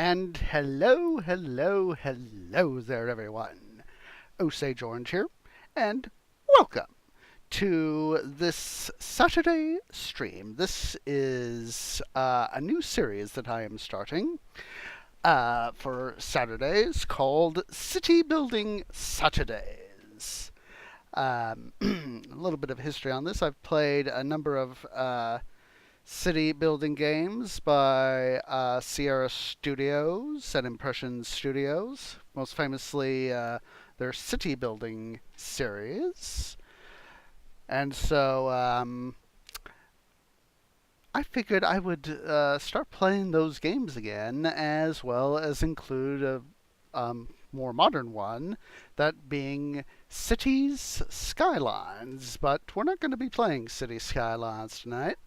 And hello there, everyone. Osage Orange here, and welcome to this Saturday stream. This is a new series that I am starting for Saturdays called City Building Saturdays. A little bit of history on this. I've played a number of city building games by Sierra Studios and Impression Studios, most famously their city building series. And so I figured I would start playing those games again, as well as include a more modern one, that being Cities Skylines. But we're not going to be playing City Skylines tonight.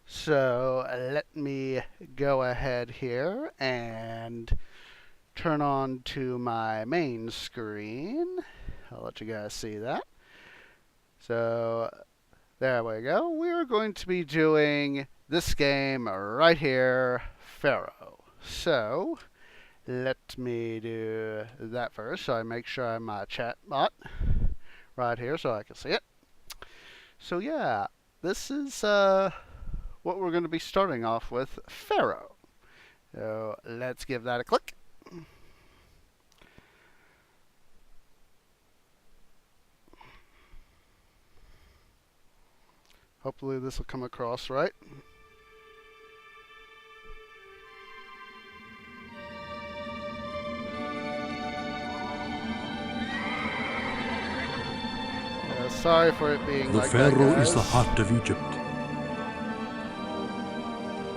So let me go ahead here and turn on to my main screen. I'll let you guys see that. So there we go. We're going to be doing this game right here, Pharaoh. So let me do that first, so I make sure I'm my chat bot right here so I can see it. So yeah, this is what we're going to be starting off with, Pharaoh. So let's give that a click. Hopefully this will come across right. Sorry for it being like that, Pharaoh guys. is the heart of Egypt.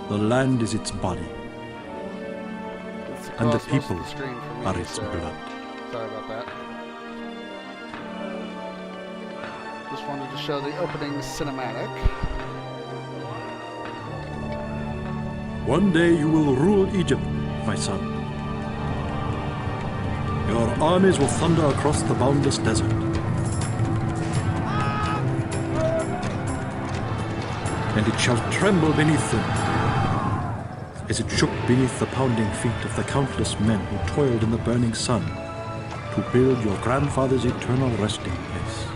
The land is its body, and the people are its blood. Sorry about that. Just wanted to show the opening cinematic. One day you will rule Egypt, my son. Your armies will thunder across the boundless desert. And it shall tremble beneath them, as it shook beneath the pounding feet of the countless men who toiled in the burning sun to build your grandfather's eternal resting place.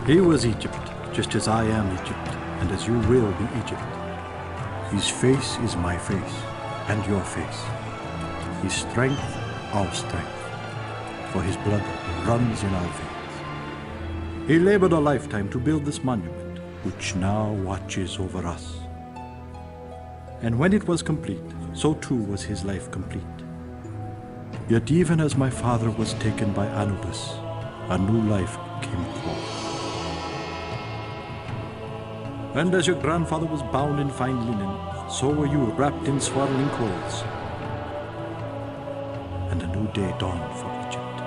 He was Egypt, just as I am Egypt, and as you will be Egypt. His face is my face, and your face. His strength, our strength, for his blood runs in our veins. He labored a lifetime to build this monument, which now watches over us. And when it was complete, so too was his life complete. Yet even as my father was taken by Anubis, a new life came forth. And as your grandfather was bound in fine linen, so were you wrapped in swaddling clothes. And a new day dawned for Egypt.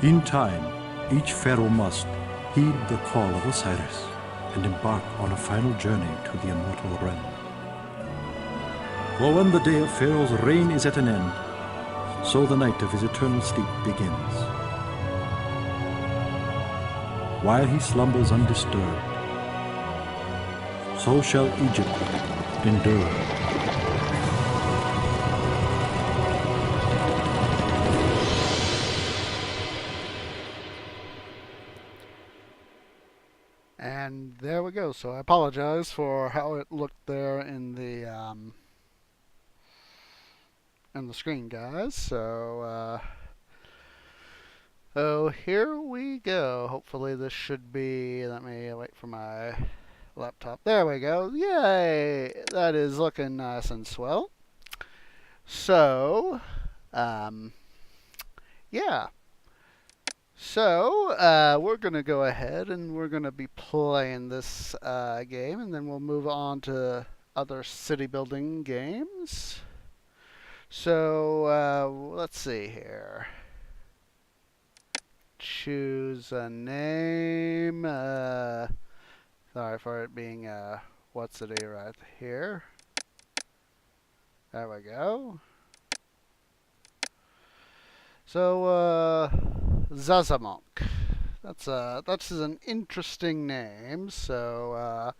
In time, each pharaoh must heed the call of Osiris and embark on a final journey to the immortal realm. For when the day of Pharaoh's reign is at an end, so the night of his eternal sleep begins. While he slumbers undisturbed, so shall Egypt endure. And there we go. So I apologize for how it looked there in the screen, guys. So here we go. Hopefully this should be. Let me wait for my laptop. There we go. Yay! That is looking nice and swell. So yeah. So, we're going to go ahead and we're going to be playing this game, and then we'll move on to other city building games. So, let's see here. Choose a name. Sorry for it being what's it right here. There we go. So, Zazamok. That's an interesting name. So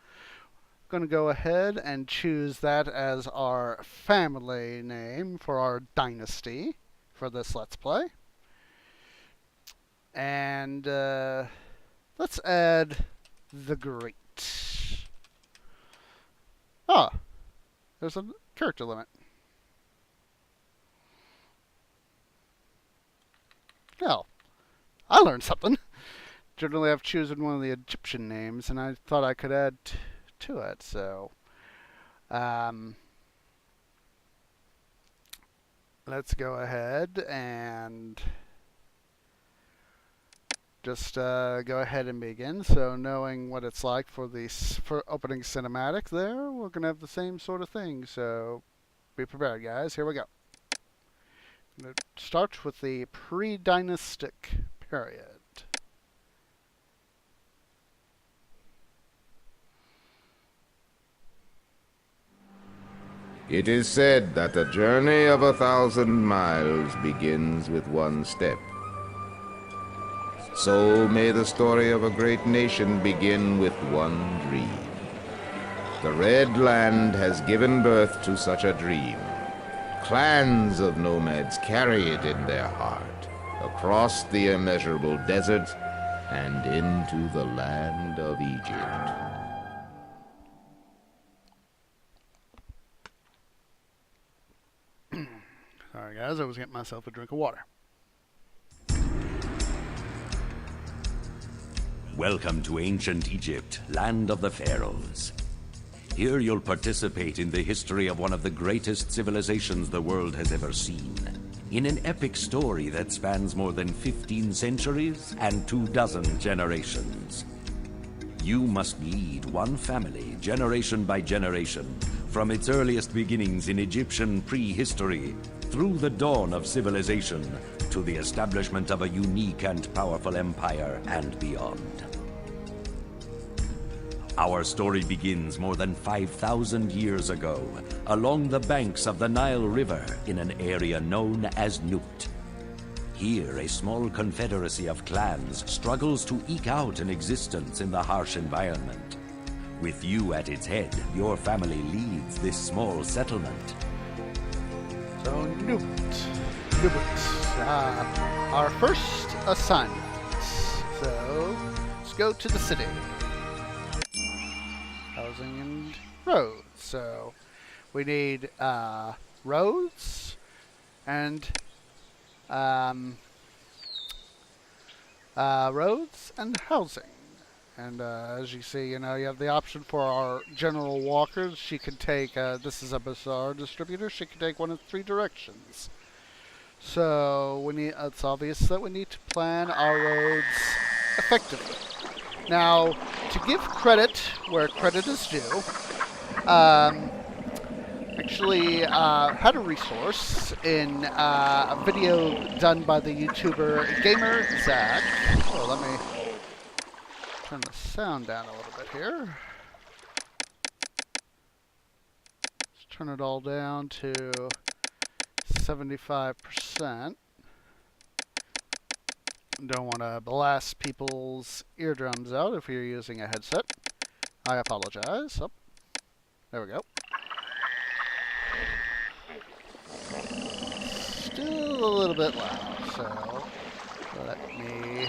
going to go ahead and choose that as our family name for our dynasty for this Let's Play. And let's add the Great. Ah, there's a character limit. Well, I learned something. Generally, I've chosen one of the Egyptian names, and I thought I could add to it. So, let's go ahead and just go ahead and begin. So, knowing what it's like for opening cinematic, there we're gonna have the same sort of thing. So, be prepared, guys. Here we go. I'm gonna start with the Predynastic period. It is said that a journey of 1,000 miles begins with one step. So may the story of a great nation begin with one dream. The Red Land has given birth to such a dream. Clans of nomads carry it in their heart, across the immeasurable desert and into the land of Egypt. Sorry, guys, I was getting myself a drink of water. Welcome to ancient Egypt, land of the pharaohs. Here you'll participate in the history of one of the greatest civilizations the world has ever seen. In an epic story that spans more than 15 centuries and 24 generations. You must lead one family, generation by generation, from its earliest beginnings in Egyptian prehistory, through the dawn of civilization, to the establishment of a unique and powerful empire and beyond. Our story begins more than 5,000 years ago, along the banks of the Nile River in an area known as Nubt. Here, a small confederacy of clans struggles to eke out an existence in the harsh environment. With you at its head, your family leads this small settlement. So, Nubt. Our first assignment. So, let's go to the city. Housing and roads. So, we need roads and housing. And as you see, you have the option for our general walkers. She can take, this is a bazaar distributor, she can take one of 3 directions. So it's obvious that we need to plan our roads effectively. Now, to give credit where credit is due, actually had a resource in a video done by the YouTuber GamerZakh. Oh, let me turn the sound down a little bit here. Let's turn it all down to 75%. Don't want to blast people's eardrums out if you're using a headset. I apologize. Oh, there we go. Still a little bit loud, so let me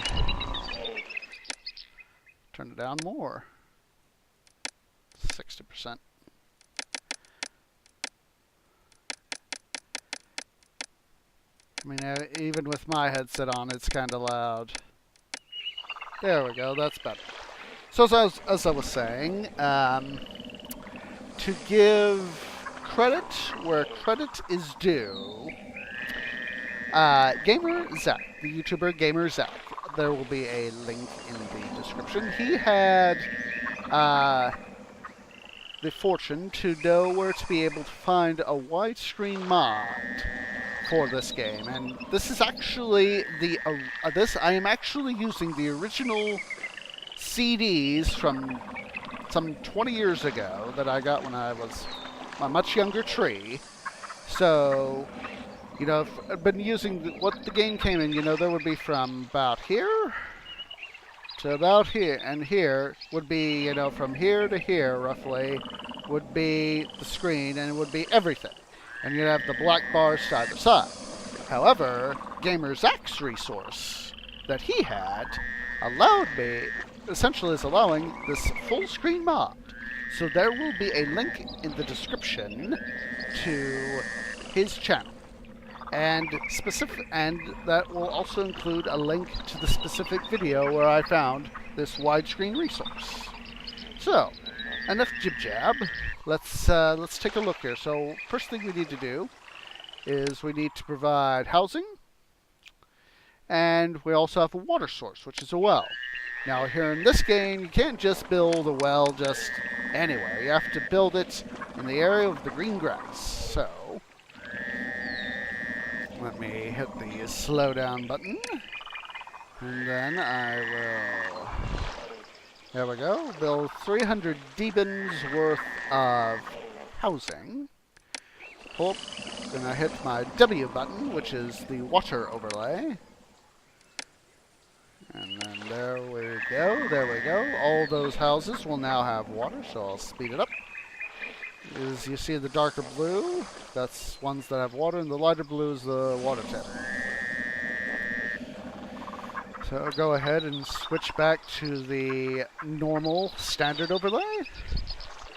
turn it down more. 60%. I mean, even with my headset on, it's kind of loud. There we go, that's better. So as I was saying, to give credit where credit is due, GamerZakh, the YouTuber GamerZakh, there will be a link in the description. He had the fortune to know where to be able to find a widescreen mod for this game, and this is actually I am actually using the original CDs from some 20 years ago that I got when I was a much younger tree. So, I've been using what the game came in. There would be from about here So about here, and here would be, you know, from here to here, roughly, would be the screen, and it would be everything. And you'd have the black bars side to side. However, GamerZakh's resource that he had allowed me, essentially is allowing this full screen mod. So there will be a link in the description to his channel. And that will also include a link to the specific video where I found this widescreen resource. So, enough jib-jab. Let's take a look here. So, first thing we need to do is we need to provide housing, and we also have a water source, which is a well. Now, here in this game, you can't just build a well just anywhere. You have to build it in the area of the green grass. So, let me hit the slow down button, and then I will, there we go, build 300 Debens worth of housing. Oh, then I hit my W button, which is the water overlay. And then there we go. All those houses will now have water, so I'll speed it up. As you see the darker blue, that's ones that have water, and the lighter blue is the water tip. So I'll go ahead and switch back to the normal standard overlay.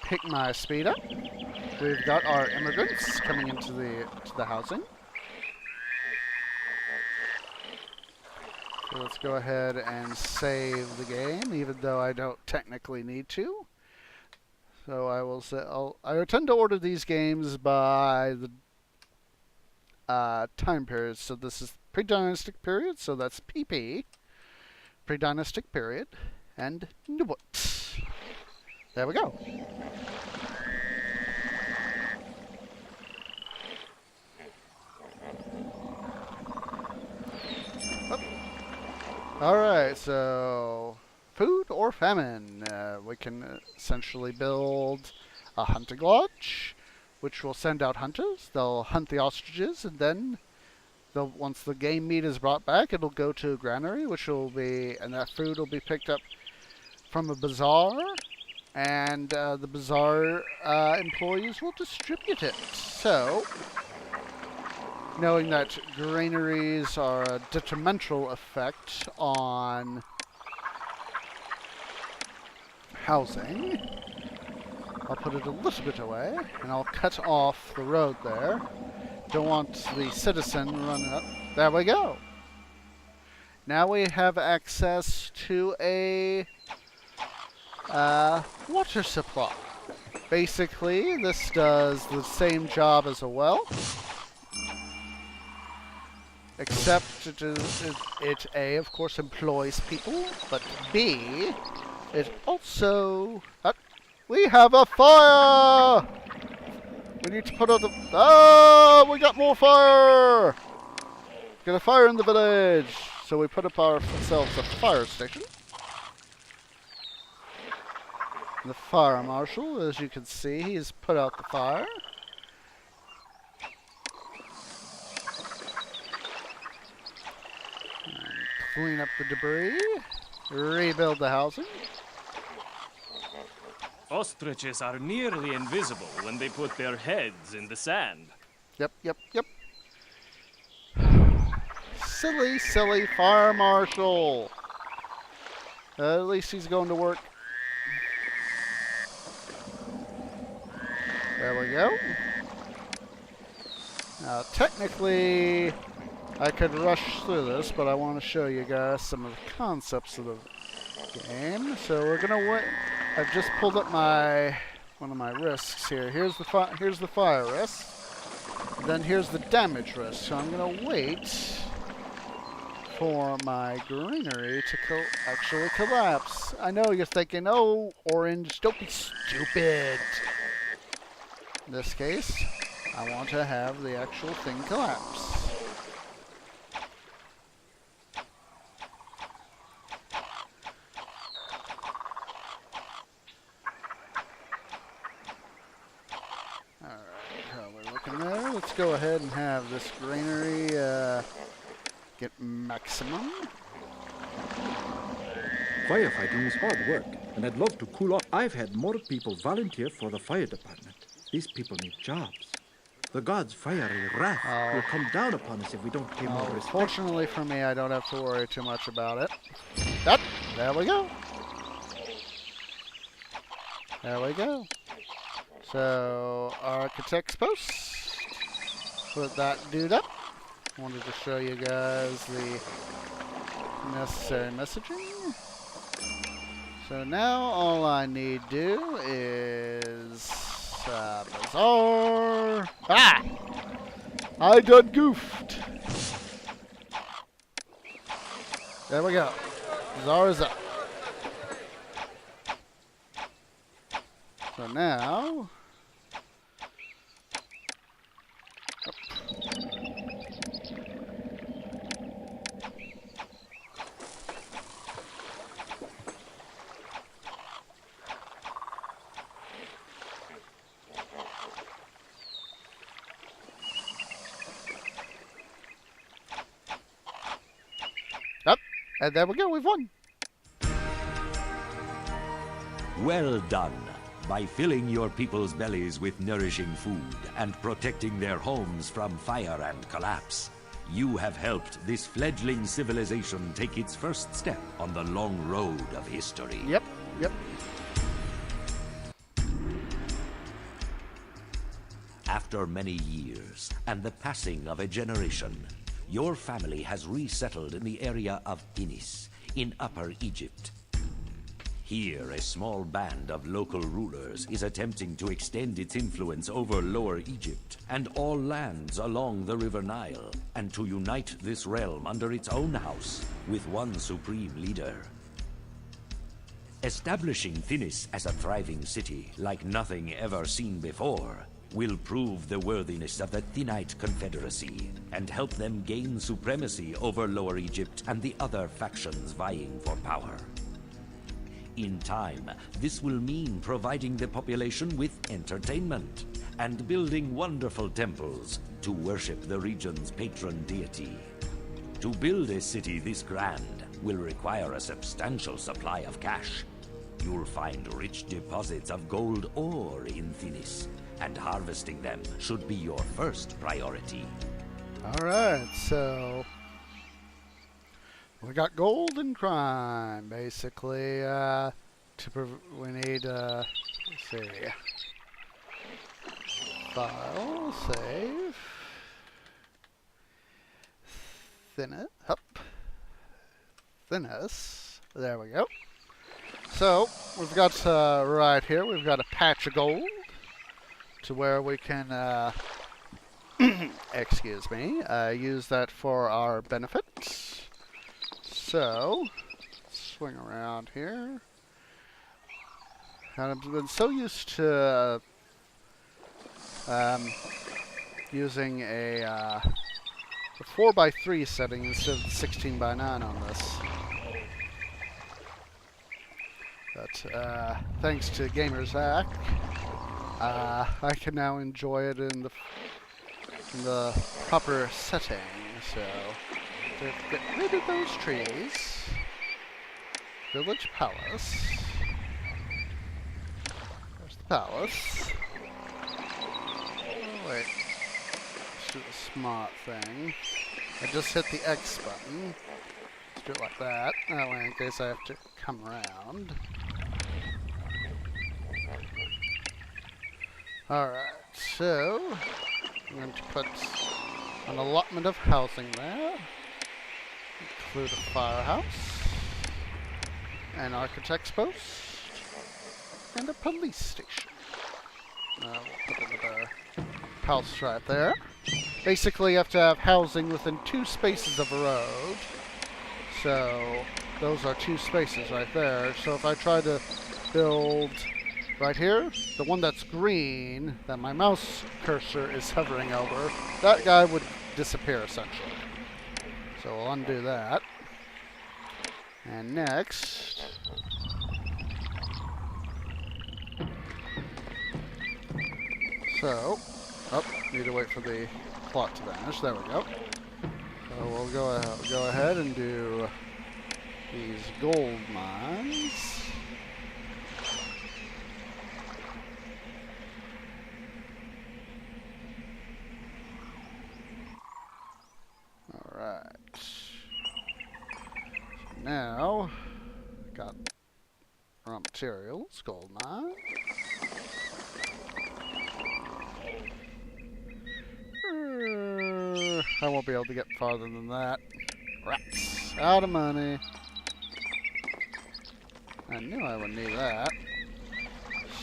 Pick my speed up. We've got our immigrants coming into the housing. So let's go ahead and save the game, even though I don't technically need to. So I will say I tend to order these games by the time periods. So this is Predynastic period, so that's PP, Predynastic period, and Nubut. There we go. Alright, so food or famine. We can essentially build a hunting lodge, which will send out hunters. They'll hunt the ostriches, and then once the game meat is brought back, it'll go to a granary, which will be, and that food will be picked up from a bazaar, and the bazaar employees will distribute it. So, knowing that granaries are a detrimental effect on housing, I'll put it a little bit away, and I'll cut off the road there. Don't want the citizen running up. There we go. Now we have access to a water supply. Basically, this does the same job as a well, except it A, of course, employs people, but B, it also... we have a fire! We need to put out the... oh, we got more fire! Got a fire in the village! So we put up ourselves a fire station. The fire marshal, as you can see, he's put out the fire. Clean up the debris, rebuild the housing. Ostriches are nearly invisible when they put their heads in the sand. Yep. Silly fire marshal. At least he's going to work. There we go. Now, technically, I could rush through this, but I want to show you guys some of the concepts of the game. So we're gonna wait. I've just pulled up one of my risks here. Here's the fire risk. Then here's the damage risk. So I'm gonna wait for my greenery to actually collapse. I know you're thinking, oh, orange, don't be stupid. In this case, I want to have the actual thing collapse. Let's go ahead and have this granary get maximum. Firefighting is hard work, and I'd love to cool off. I've had more people volunteer for the fire department. These people need jobs. The gods' fiery wrath will come down upon us if we don't pay more respect. Fortunately for me, I don't have to worry too much about it. Yep, there we go. There we go. So, Architect's Post. Put that dude up. Wanted to show you guys the necessary messaging. So now all I need to do is Bazaar. Ah! I done goofed. There we go. Bazaar is up. So now. And there we go, we've won. Well done. By filling your people's bellies with nourishing food and protecting their homes from fire and collapse, you have helped this fledgling civilization take its first step on the long road of history. Yep. After many years and the passing of a generation, your family has resettled in the area of Thinis, in Upper Egypt. Here, a small band of local rulers is attempting to extend its influence over Lower Egypt and all lands along the River Nile, and to unite this realm under its own house with one supreme leader. Establishing Thinis as a thriving city like nothing ever seen before will prove the worthiness of the Thinite Confederacy and help them gain supremacy over Lower Egypt and the other factions vying for power. In time, this will mean providing the population with entertainment and building wonderful temples to worship the region's patron deity. To build a city this grand will require a substantial supply of cash. You'll find rich deposits of gold ore in Thinis, and harvesting them should be your first priority. Alright, so we got gold and crime, basically. We need, let's see, file, save, Thinis, there we go. So, we've got, right here, we've got a patch of gold to where we can, excuse me, use that for our benefit. So, swing around here. And I've been so used to using a 4x3 setting instead of 16x9 on this. But thanks to GamerZakh, I can now enjoy it in the proper setting. So, to get rid of those trees, village palace. There's the palace. Oh, wait. Let's do the smart thing. I just hit the X button. Let's do it like that. That way, in case I have to come around. Alright, so I'm going to put an allotment of housing there. Include a firehouse, an architect's post, and a police station. We'll put another house right there. Basically, you have to have housing within 2 spaces of a road. So, those are 2 spaces right there. So if I try to build right here, the one that's green, that my mouse cursor is hovering over, that guy would disappear essentially. So we'll undo that. And next, so, need to wait for the plot to vanish. There we go. So we'll go ahead and do these gold mines. Alright. So now, got raw materials, gold mine. I won't be able to get farther than that. Rats. Out of money. I knew I would need that.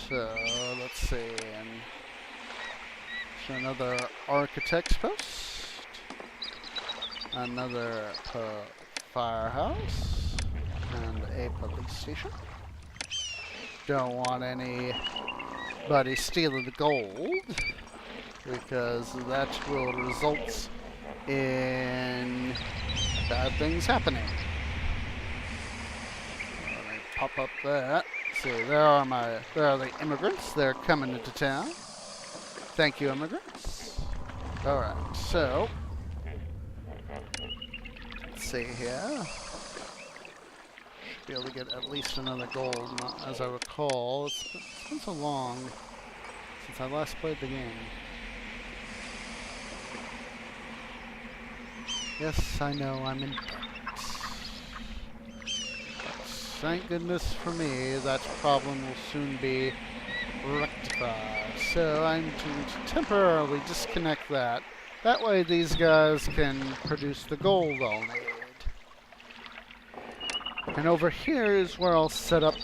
So, let's see. Another architect's post. Another firehouse. And a police station. Don't want anybody stealing the gold, because that will result in bad things happening. Let me pop up that. See, there are the immigrants. They're coming into town. Thank you, immigrants. Alright, so let's see here. Should be able to get at least another gold, as I recall. It's been so long since I last played the game. Yes, I know I'm in debt. But thank goodness for me, that problem will soon be rectified. So I'm to temporarily disconnect that. That way these guys can produce the gold I'll need. And over here is where I'll set up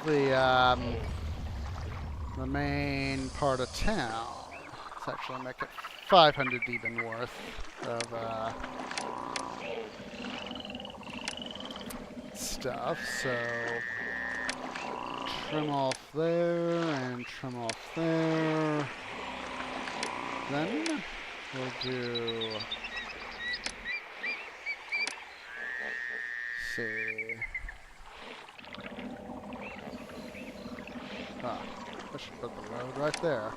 the main part of town. Let's actually make it 500 even worth of stuff. So trim off there and trim off there. Then we'll do. See. Ah, I should put the road right there.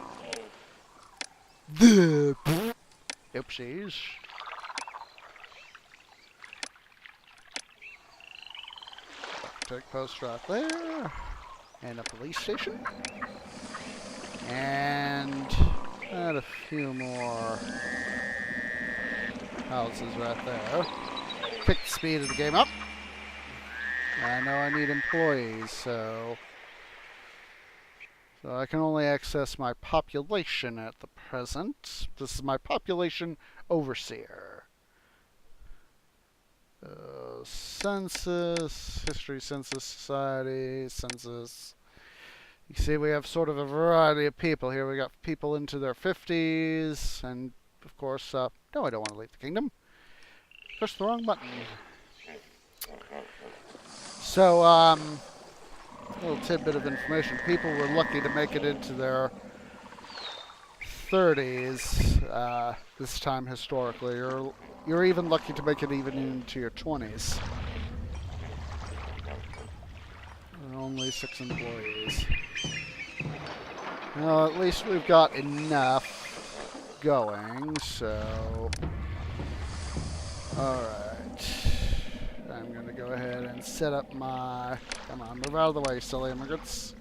Oopsies. Take post right there. And a police station. And add a few more houses right there. Pick the speed of the game up. I know I need employees, so I can only access my population at the present. This is my population overseer. Census, history, census, society, census. You see we have sort of a variety of people here. We got people into their 50s, and of course, no, I don't want to leave the kingdom. Push the wrong button. So, a little tidbit of information. People were lucky to make it into their 30s this time historically. You're even lucky to make it even into your 20s. There are only 6 employees. Well, at least we've got enough going, so. Alright. I'm going to go ahead and set up my. Come on, move out of the way, silly immigrants.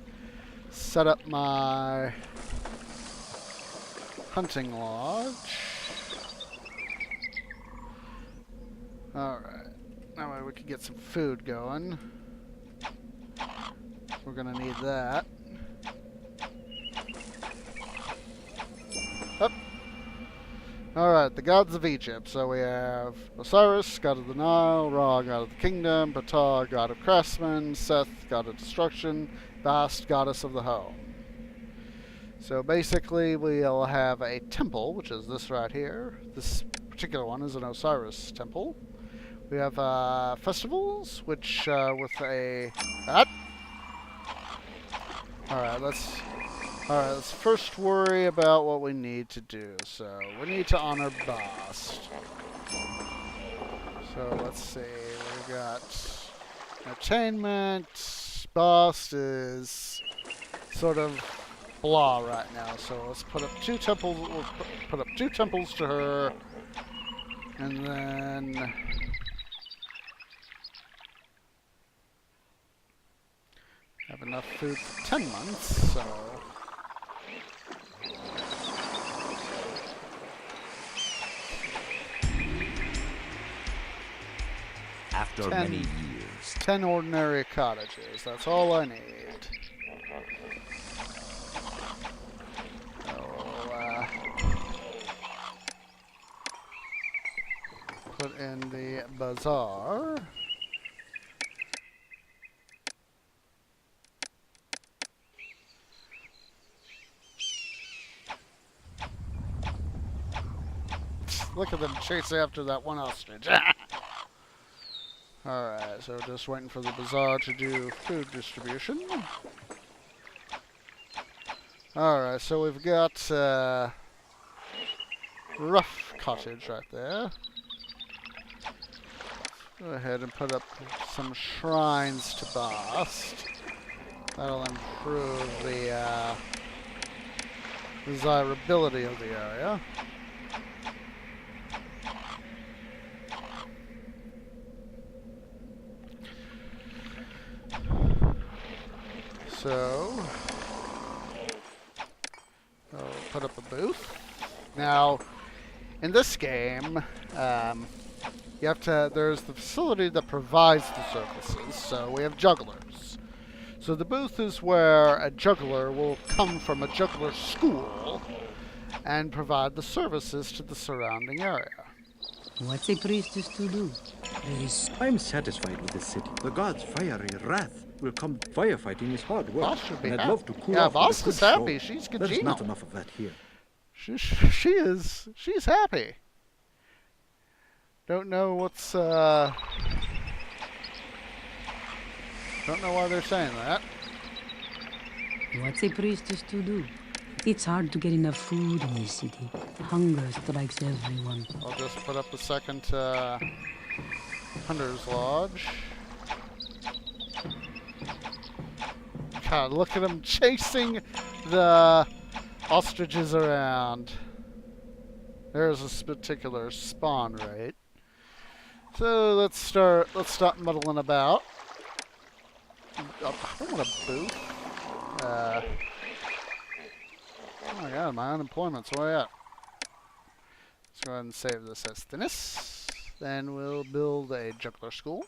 Set up my hunting lodge. Alright. That way we can get some food going. We're going to need that. Up. Alright, the gods of Egypt. So we have Osiris, god of the Nile, Ra, god of the kingdom, Ptah, god of craftsmen, Seth, god of destruction, Bast, goddess of the home. So basically we'll have a temple, which is this right here. This particular one is an Osiris temple. We have festivals, which with a... Alright, let's first worry about what we need to do. So, we need to honor Bast. So, let's see. We got entertainment. Bast is sort of blah right now. So, let's put up 2 temples. We'll put up 2 temples to her. And then Have enough food for 10 months, so... After many years, 10 ordinary cottages, that's all I need. Put in the bazaar. Look at them chasing after that one ostrich. Alright, so just waiting for the bazaar to do food distribution. Alright, so we've got rough cottage right there. Go ahead and put up some shrines to Bast. That'll improve the desirability of the area. So, I'll put up a booth. Now, in this game, you have to, there's the facility that provides the services, so we have jugglers. So the booth is where a juggler will come from a juggler school and provide the services to the surrounding area. What's a priestess to do? I'm satisfied with this city. The gods' fiery wrath will come. Firefighting is hard work, Boss should be and I'd happy. love to cool Yeah, off Boss with a is good happy. show. She's There's congenial. not enough of that here. She's happy. Don't know what's, don't know why they're saying that. What's a priestess to do? It's hard to get enough food in this city. Hunger strikes everyone. I'll just put up a second, Hunter's Lodge. God, look at him chasing the ostriches around. There's this particular spawn rate. So let's stop muddling about. I don't want a booth. Oh my god, my unemployment's way up. Let's go ahead and save this as Thinis. Then we'll build a juggler school.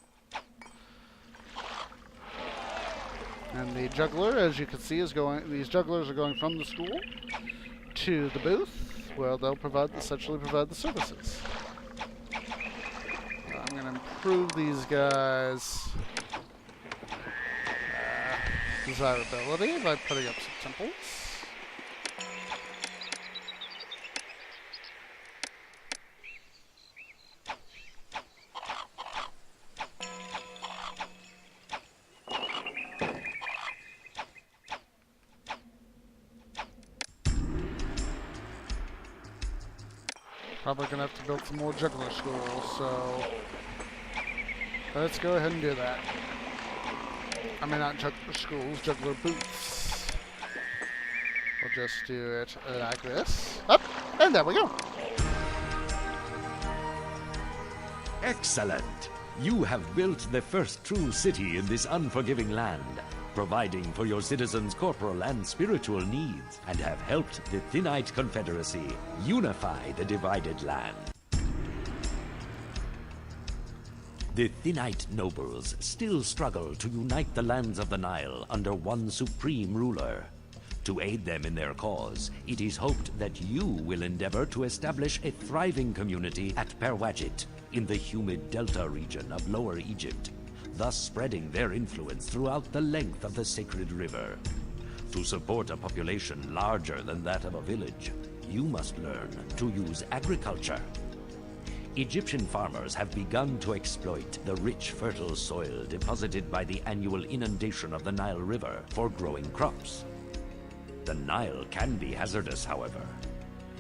And the juggler, as you can see, is going. These jugglers are going from the school to the booth, where they'll essentially provide the services. I'm going to improve these guys' desirability by putting up some temples. Probably gonna have to build some more juggler schools, so let's go ahead and do that. I mean, not juggler schools, juggler booths. We'll just do it like this. Up, and there we go. excellent! You have built the first true city in this unforgiving land, providing for your citizens' corporal and spiritual needs, and have helped the Thinite Confederacy unify the divided land. The Thinite nobles still struggle to unite the lands of the Nile under one supreme ruler. To aid them in their cause, it is hoped that you will endeavor to establish a thriving community at Perwajit, in the humid delta region of Lower Egypt, thus spreading their influence throughout the length of the sacred river. To support a population larger than that of a village, you must learn to use agriculture. Egyptian farmers have begun to exploit the rich, fertile soil deposited by the annual inundation of the Nile River for growing crops. The Nile can be hazardous, however.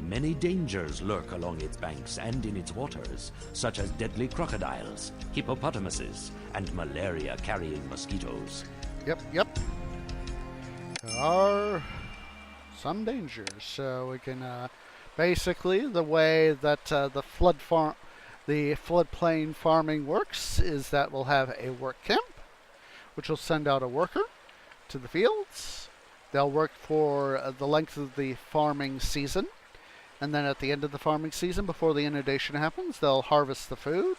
Many dangers lurk along its banks and in its waters, such as deadly crocodiles, hippopotamuses, and malaria-carrying mosquitoes. Yep. There are some dangers, so we can basically the way that the floodplain farming works is that we'll have a work camp, which will send out a worker to the fields. They'll work for the length of the farming season. And then at the end of the farming season, before the inundation happens, they'll harvest the food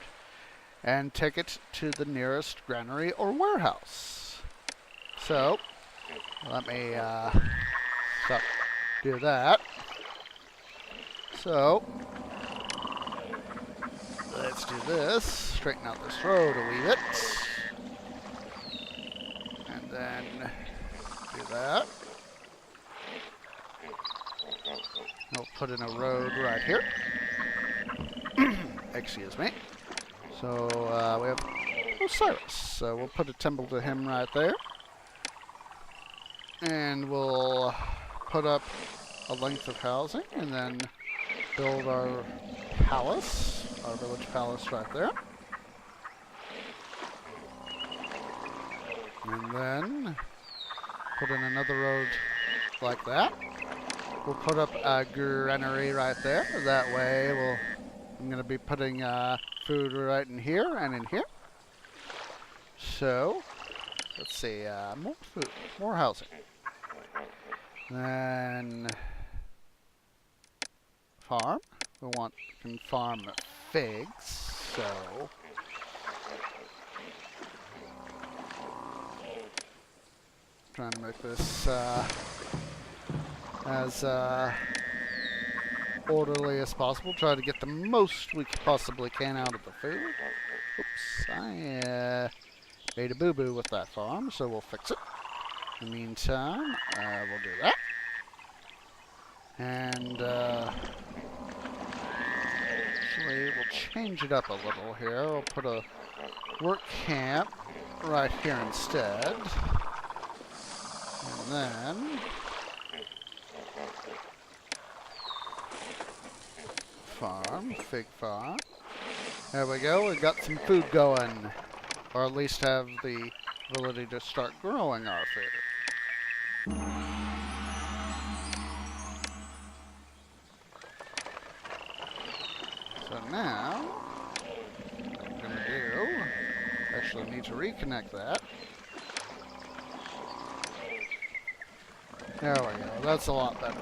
and take it to the nearest granary or warehouse. So, let me do that. So, let's do this. Straighten out this road a wee bit. And then do that. We'll put in a road right here. Excuse me. So we have Osiris. So we'll put a temple to him right there. And we'll put up a length of housing and then build our palace, our village palace right there. And then put in another road like that. We'll put up a granary right there. That way I'm going to be putting food right in here and in here. So, let's see, more food, more housing. Then, farm. We can farm figs, so trying to make this as orderly as possible. Try to get the most we possibly can out of the food. Oops, I made a boo-boo with that farm, so we'll fix it. In the meantime, we'll do that. And actually, we'll change it up a little here. We'll put a work camp right here instead. And then farm, fig farm. There we go, we got some food going. Or at least have the ability to start growing our food. So now, what I'm going to do, actually need to reconnect that. There we go, that's a lot better.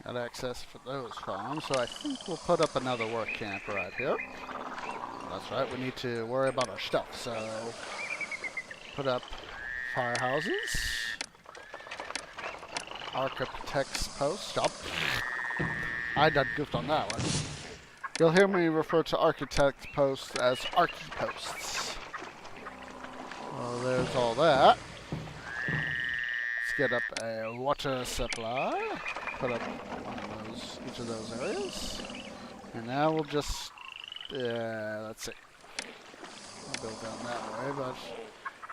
Got access for those farms, so I think we'll put up another work camp right here. That's right, we need to worry about our stuff, so put up firehouses, architect's post. I done goofed on that one. You'll hear me refer to architect's posts as archy posts. Well, there's all that. Let's get up a water supply. Put up each of those areas. And now we'll just, let's see. We'll build down that way, but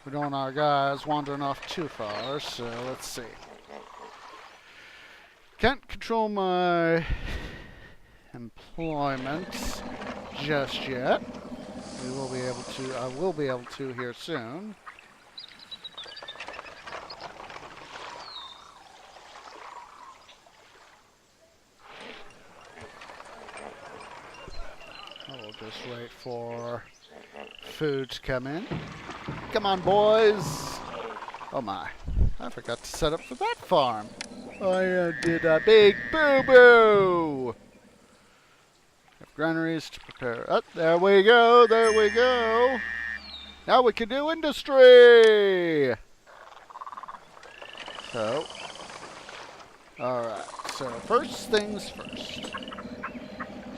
we don't want our guys wandering off too far, so let's see. Can't control my employment just yet. I will be able to here soon. We'll just wait for food to come in. Come on, boys! Oh my, I forgot to set up for that farm. I did a big boo-boo! Have granaries to prepare. Oh, there we go, there we go! Now we can do industry! So, alright, so first things first.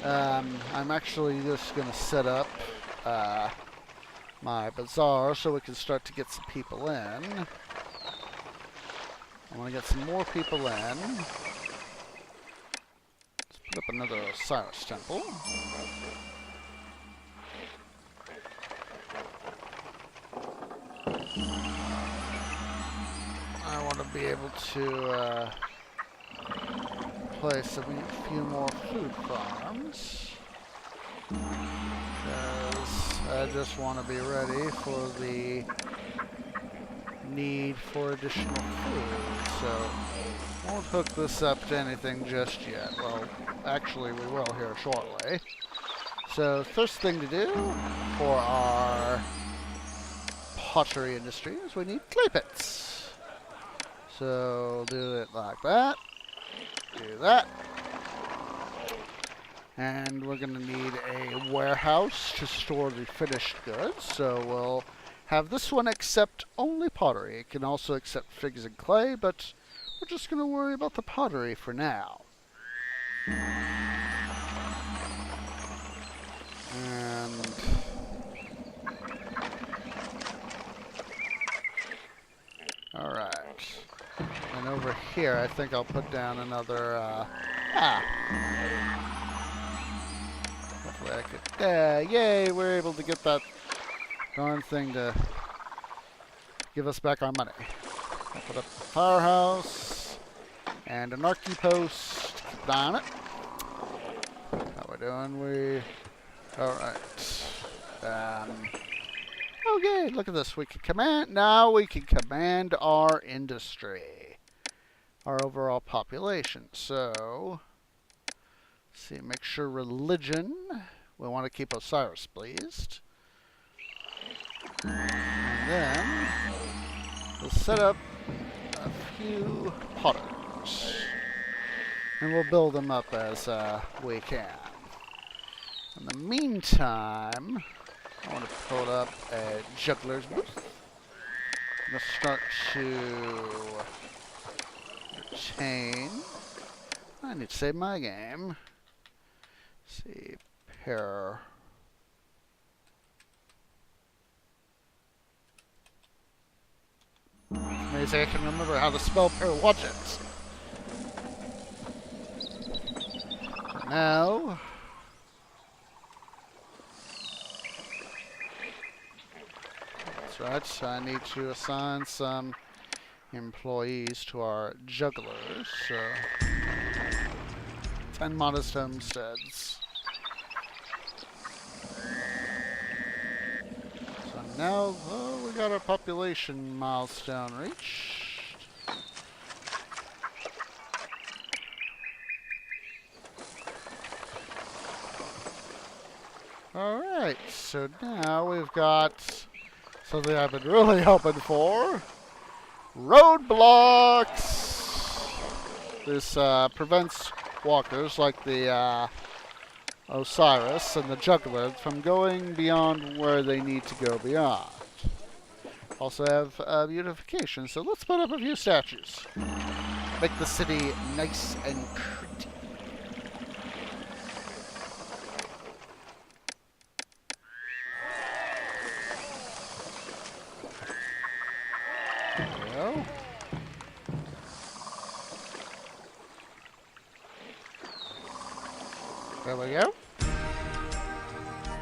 I'm actually just going to set up my bazaar so we can start to get some people in. I want to get some more people in. Let's put up another Osiris temple. I want to be able to place a few more food farms. Because I just want to be ready for the need for additional food. So, more won't hook this up to anything just yet. Well, actually we will here shortly. So first thing to do for our pottery industry is we need clay pits. So do it like that. Do that. And we're going to need a warehouse to store the finished goods. So we'll have this one accept only pottery. It can also accept figs and clay, but we're just going to worry about the pottery for now. And alright. And over here, I think I'll put down another, hopefully I could, yay, we're able to get that darn thing to give us back our money. I'll put up a firehouse and an archy post. Keep an eye on it. How we doing? Alright. Okay, look at this. We can command, now we can command our industry. Our overall population. So, let's see, make sure religion. We want to keep Osiris pleased. And then, we'll set up a few potters. And we'll build them up as we can. In the meantime, I want to put up a juggler's booth. I'm going to start to retain. I need to save my game. Let's see, pair. Amazing I can remember how to spell pair widgets. Now, that's right, so I need to assign some employees to our jugglers, so 10 modest homesteads. So now, oh, we got our population milestone reached. Alright, so now we've got something I've been really hoping for. Roadblocks! This prevents walkers like the Osiris and the juggler from going beyond where they need to go beyond. Also have beautification, so let's put up a few statues. Make the city nice and pretty. There we go.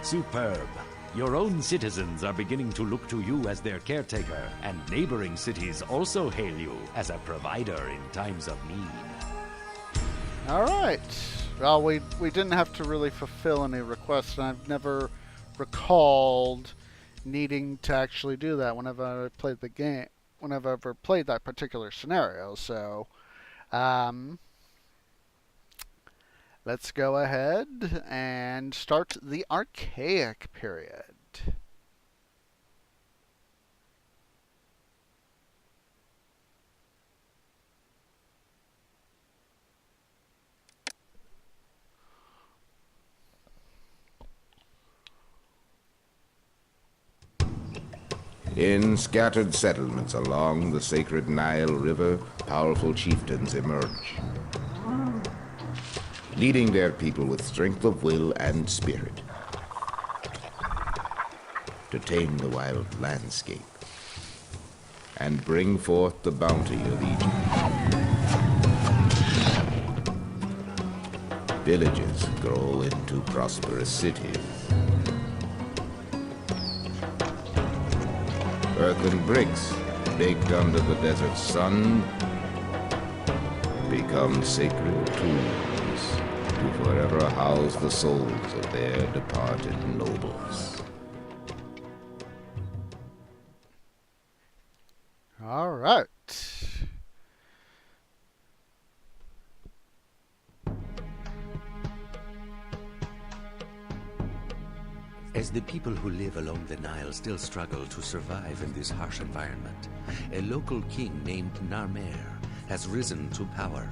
Superb. Your own citizens are beginning to look to you as their caretaker, and neighboring cities also hail you as a provider in times of need. Alright. Well, we didn't have to really fulfill any requests, and I've never recalled needing to actually do that whenever I played the game, whenever I ever played that particular scenario, so let's go ahead and start the Archaic period. In scattered settlements along the sacred Nile River, powerful chieftains emerge, leading their people with strength of will and spirit to tame the wild landscape and bring forth the bounty of Egypt. Villages grow into prosperous cities. Earthen bricks, baked under the desert sun, become sacred tombs to forever house the souls of their departed nobles. All right. As the people who live along the Nile still struggle to survive in this harsh environment, a local king named Narmer has risen to power.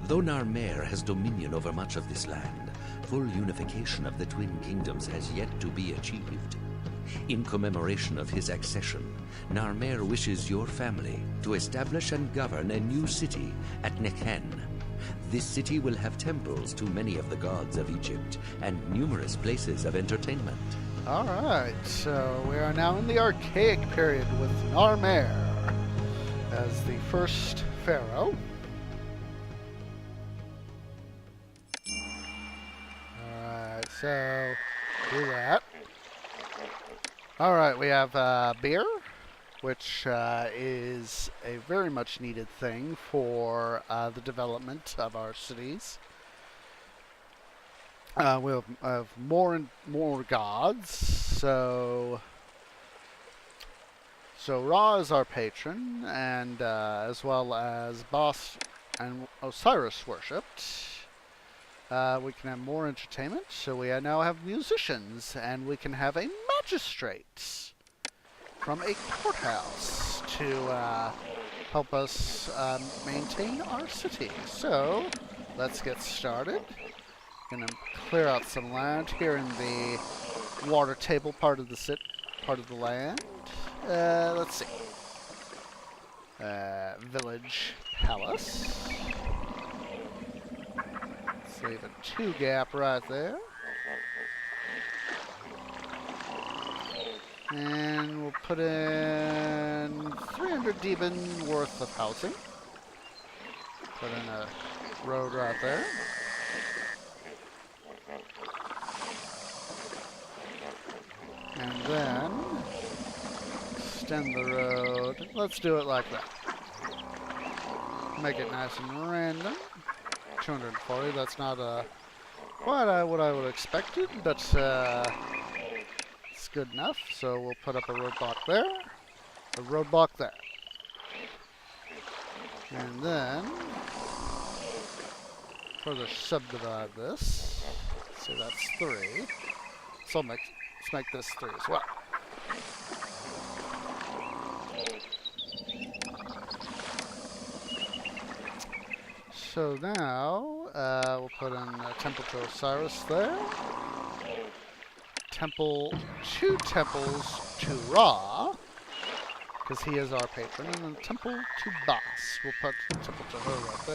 Though Narmer has dominion over much of this land, full unification of the Twin Kingdoms has yet to be achieved. In commemoration of his accession, Narmer wishes your family to establish and govern a new city at Nekhen. This city will have temples to many of the gods of Egypt and numerous places of entertainment. Alright, so we are now in the Archaic period with Narmer as the first pharaoh. Alright, so do that. Alright, we have beer, which is a very much needed thing for the development of our cities. We'll have more and more gods, so Ra is our patron, and as well as Bast and Osiris worshipped. We can have more entertainment, so we now have musicians, and we can have a magistrate from a courthouse to help us maintain our city. So, let's get started. Gonna clear out some land here in the water table part of the land. Let's see. Village palace. Let's leave a 2 gap right there. And we'll put in 300 Deben worth of housing. Put in a road right there. And then extend the road. Let's do it like that. Make it nice and random. 240, that's not quite what I would have expected, but it's good enough. So we'll put up a roadblock there, a roadblock there. And then further subdivide this. So that's 3. So let's make this 3 as well. So now we'll put in a temple to Osiris there. 2 temples to Ra, because he is our patron, and then a temple to Bast. We'll put a temple to her right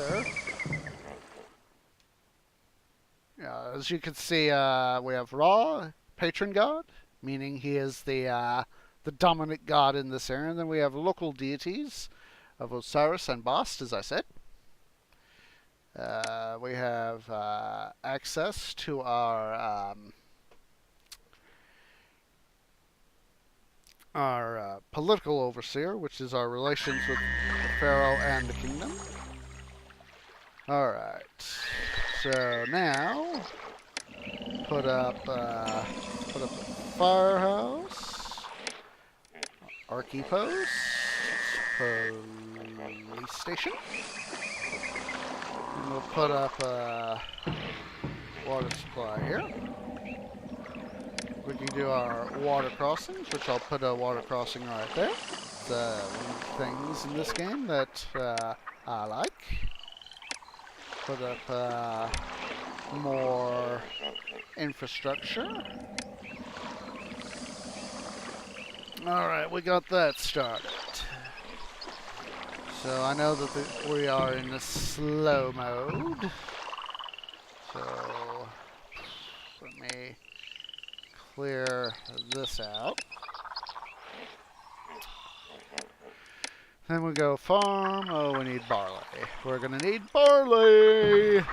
there. As you can see, we have Ra, patron god, meaning he is the dominant god in this area. And then we have local deities of Osiris and Bast, as I said. We have access to our political overseer, which is our relations with the Pharaoh and the kingdom. Alright, so now put up a firehouse, archipos, police station. And we'll put up a water supply here. We can do our water crossings, which I'll put a water crossing right there. It's one of the things in this game that I like. Put up more infrastructure. Alright, we got that started. So I know that we are in a slow mode. So let me clear this out. Then we go farm. Oh, we need barley. We're gonna need barley!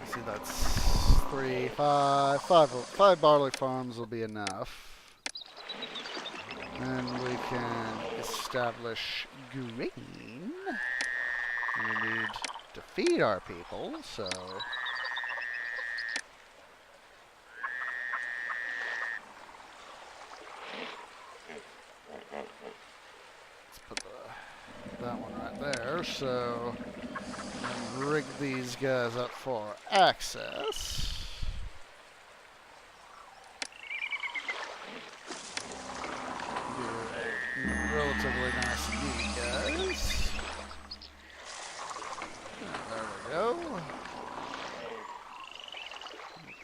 See, that's 3, 5 barley farms will be enough. And we can establish grain. We need to feed our people, so that one right there, so rig these guys up for access. Do a relatively nice neat, guys. There we go.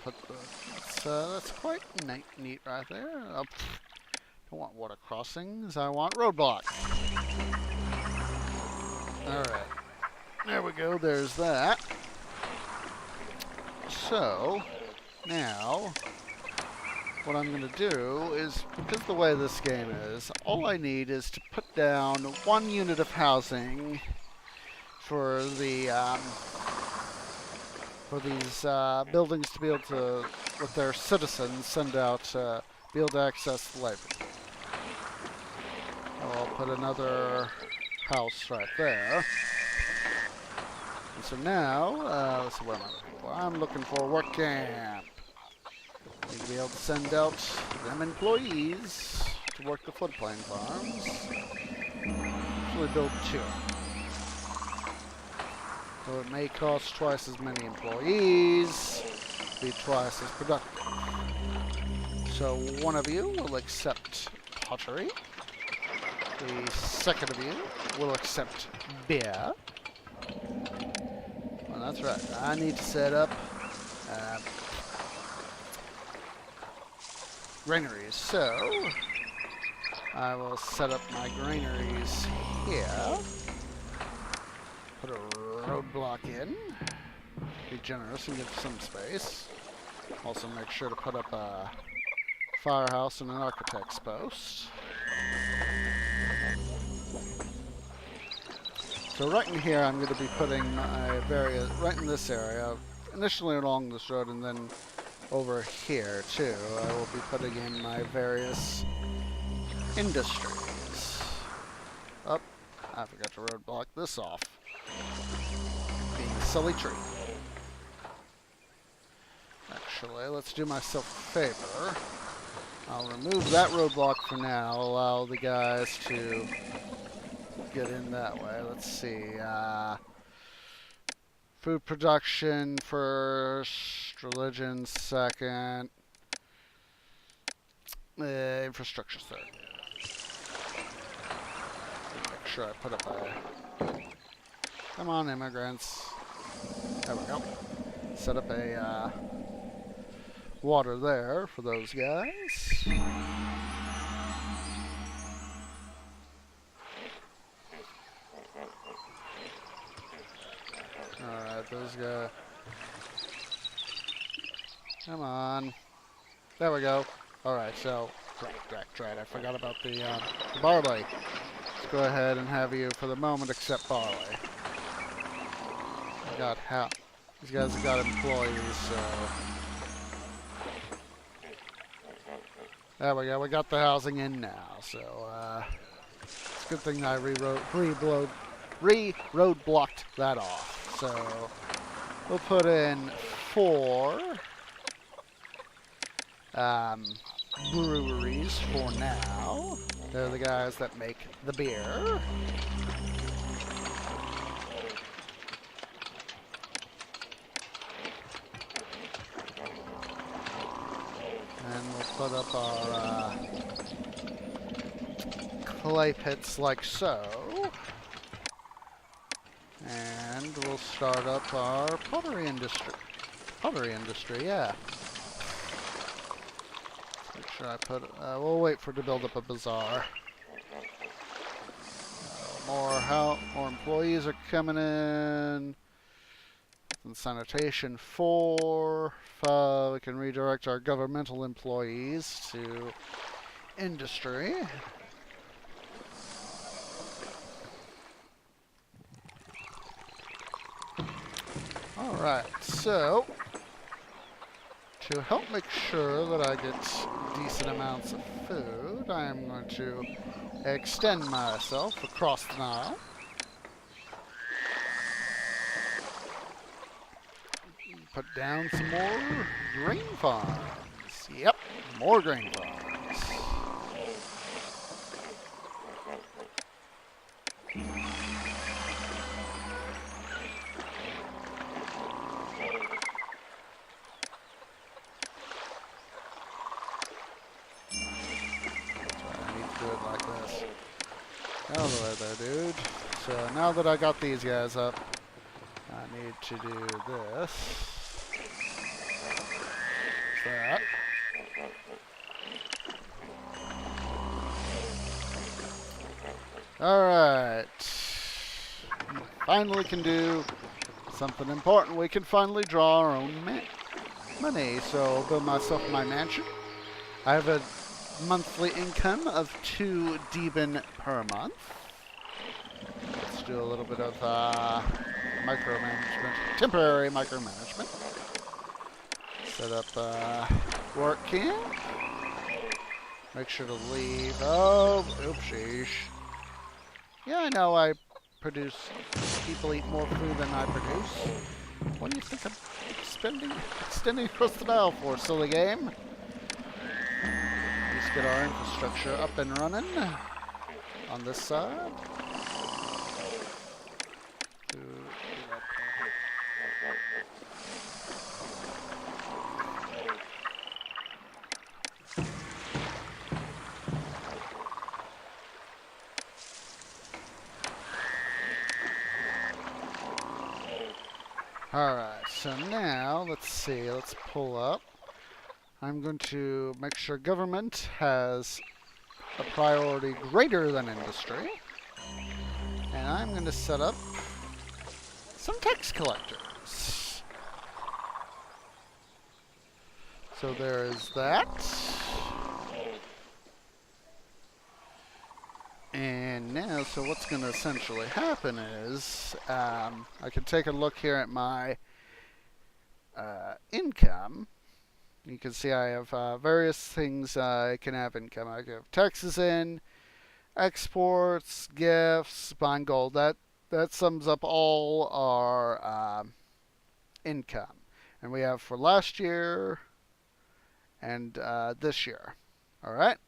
Put the, that's quite neat right there. Oh, don't want water crossings, I want roadblock. Alright. There we go, there's that. So, now, what I'm going to do is, because the way this game is, all I need is to put down one unit of housing for the, for these buildings to be able to, with their citizens, send out, be able to access the library. I'll put another house right there. And so now, let's see, what am I looking for? I'm looking for a work camp. Need to be able to send out them employees to work the floodplain farms. Actually build 2. So it may cost twice as many employees, be twice as productive. So one of you will accept pottery. The second of you will accept beer. Well, that's right. I need to set up granaries. So I will set up my granaries here. Put a roadblock in. Be generous and give some space. Also make sure to put up a firehouse and an architect's post. So right in here, I'm going to be putting my various, right in this area, initially along this road, and then over here too, I will be putting in my various industries. Oh, I forgot to roadblock this off. Being a silly tree. Actually, let's do myself a favor. I'll remove that roadblock for now, allow the guys to get in that way. Let's see. Food production first, religion second, infrastructure third. Make sure I put up a... Come on, immigrants. There we go. Set up a water there for those guys. Alright, those guys. Come on. There we go. Alright, so, right. I forgot about the barley. Let's go ahead and have you, for the moment, accept barley. I got these guys have got employees, so... There we go, we got the housing in now, so, it's a good thing I re-roadblocked that off. So, we'll put in 4 breweries for now. They're the guys that make the beer. And we'll put up our clay pits like so. And we'll start up our pottery industry. Yeah. Make sure I put... we'll wait for it to build up a bazaar. More employees are coming in. And sanitation 4. 5. We can redirect our governmental employees to industry. Alright, so to help make sure that I get decent amounts of food, I am going to extend myself across the Nile. Put down some more grain farms. Yep, more grain farms. So now that I got these guys up, I need to do this. That. Alright. Finally can do something important. We can finally draw our own money. So I'll build myself my mansion. I have a monthly income of 2 Deben per month. Let's do a little bit of micromanagement, temporary micromanagement. Set up working. Make sure to leave. Oh, oopsies. Yeah, I know I produce. People eat more food than I produce. What do you think I'm extending across the dial for, silly game? Let's get our infrastructure up and running on this side. Alright, so now, let's see, let's pull up. I'm going to make sure government has a priority greater than industry. And I'm going to set up some tax collectors. So there is that. And now, so what's going to essentially happen is, I can take a look here at my income. You can see I have various things I can have income. I can have taxes in, exports, gifts, buying gold. That sums up all our income. And we have for last year and this year. All right.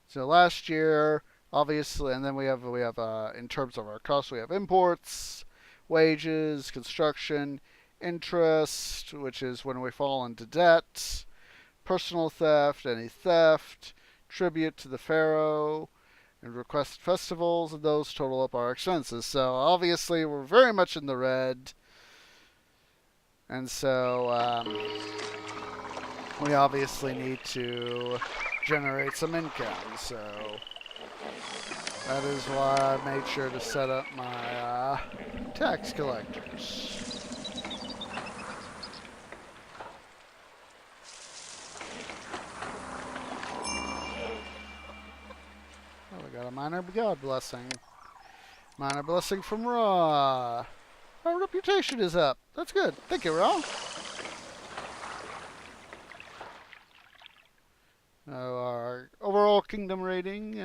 So last year, obviously, and then we have in terms of our costs, we have imports, wages, construction, interest, which is when we fall into debt, personal theft, any theft, tribute to the Pharaoh, and request festivals, and those total up our expenses. So obviously we're very much in the red, and so we obviously need to generate some income. So that is why I made sure to set up my tax collectors. Oh, we got a minor god blessing. Minor blessing from Ra. Our reputation is up. That's good. Thank you, Ra. Our overall kingdom rating,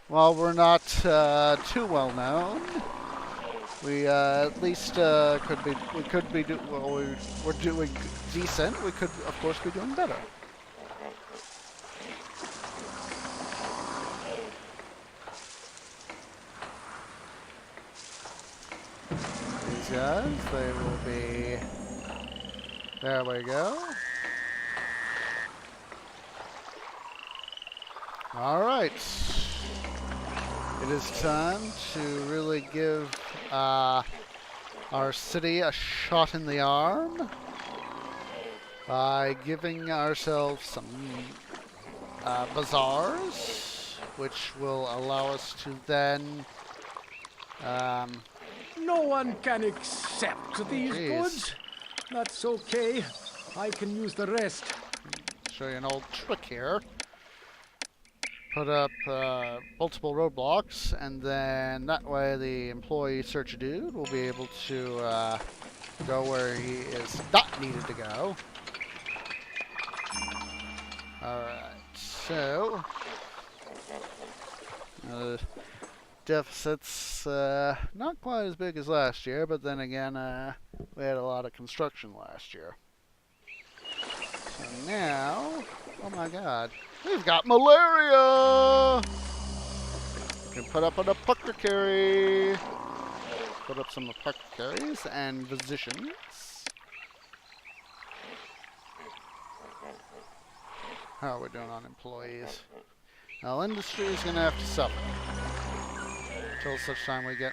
while we're not too well known, we at least we're doing decent. We could, of course, be doing better. These guys, they will be. There we go. Alright, it is time to really give our city a shot in the arm by giving ourselves some bazaars, which will allow us to then... No one can accept these goods. That's okay. I can use the rest. Show you an old trick here. Put up multiple roadblocks, and then that way the employee search dude will be able to go where he is not needed to go. Alright, so deficit's not quite as big as last year, but then again we had a lot of construction last year. So now, oh my god, we've got malaria! We can put up an apothecary. Put up some apothecaries and physicians. How are we doing on employees? Well, industry is going to have to suffer. Till such time we get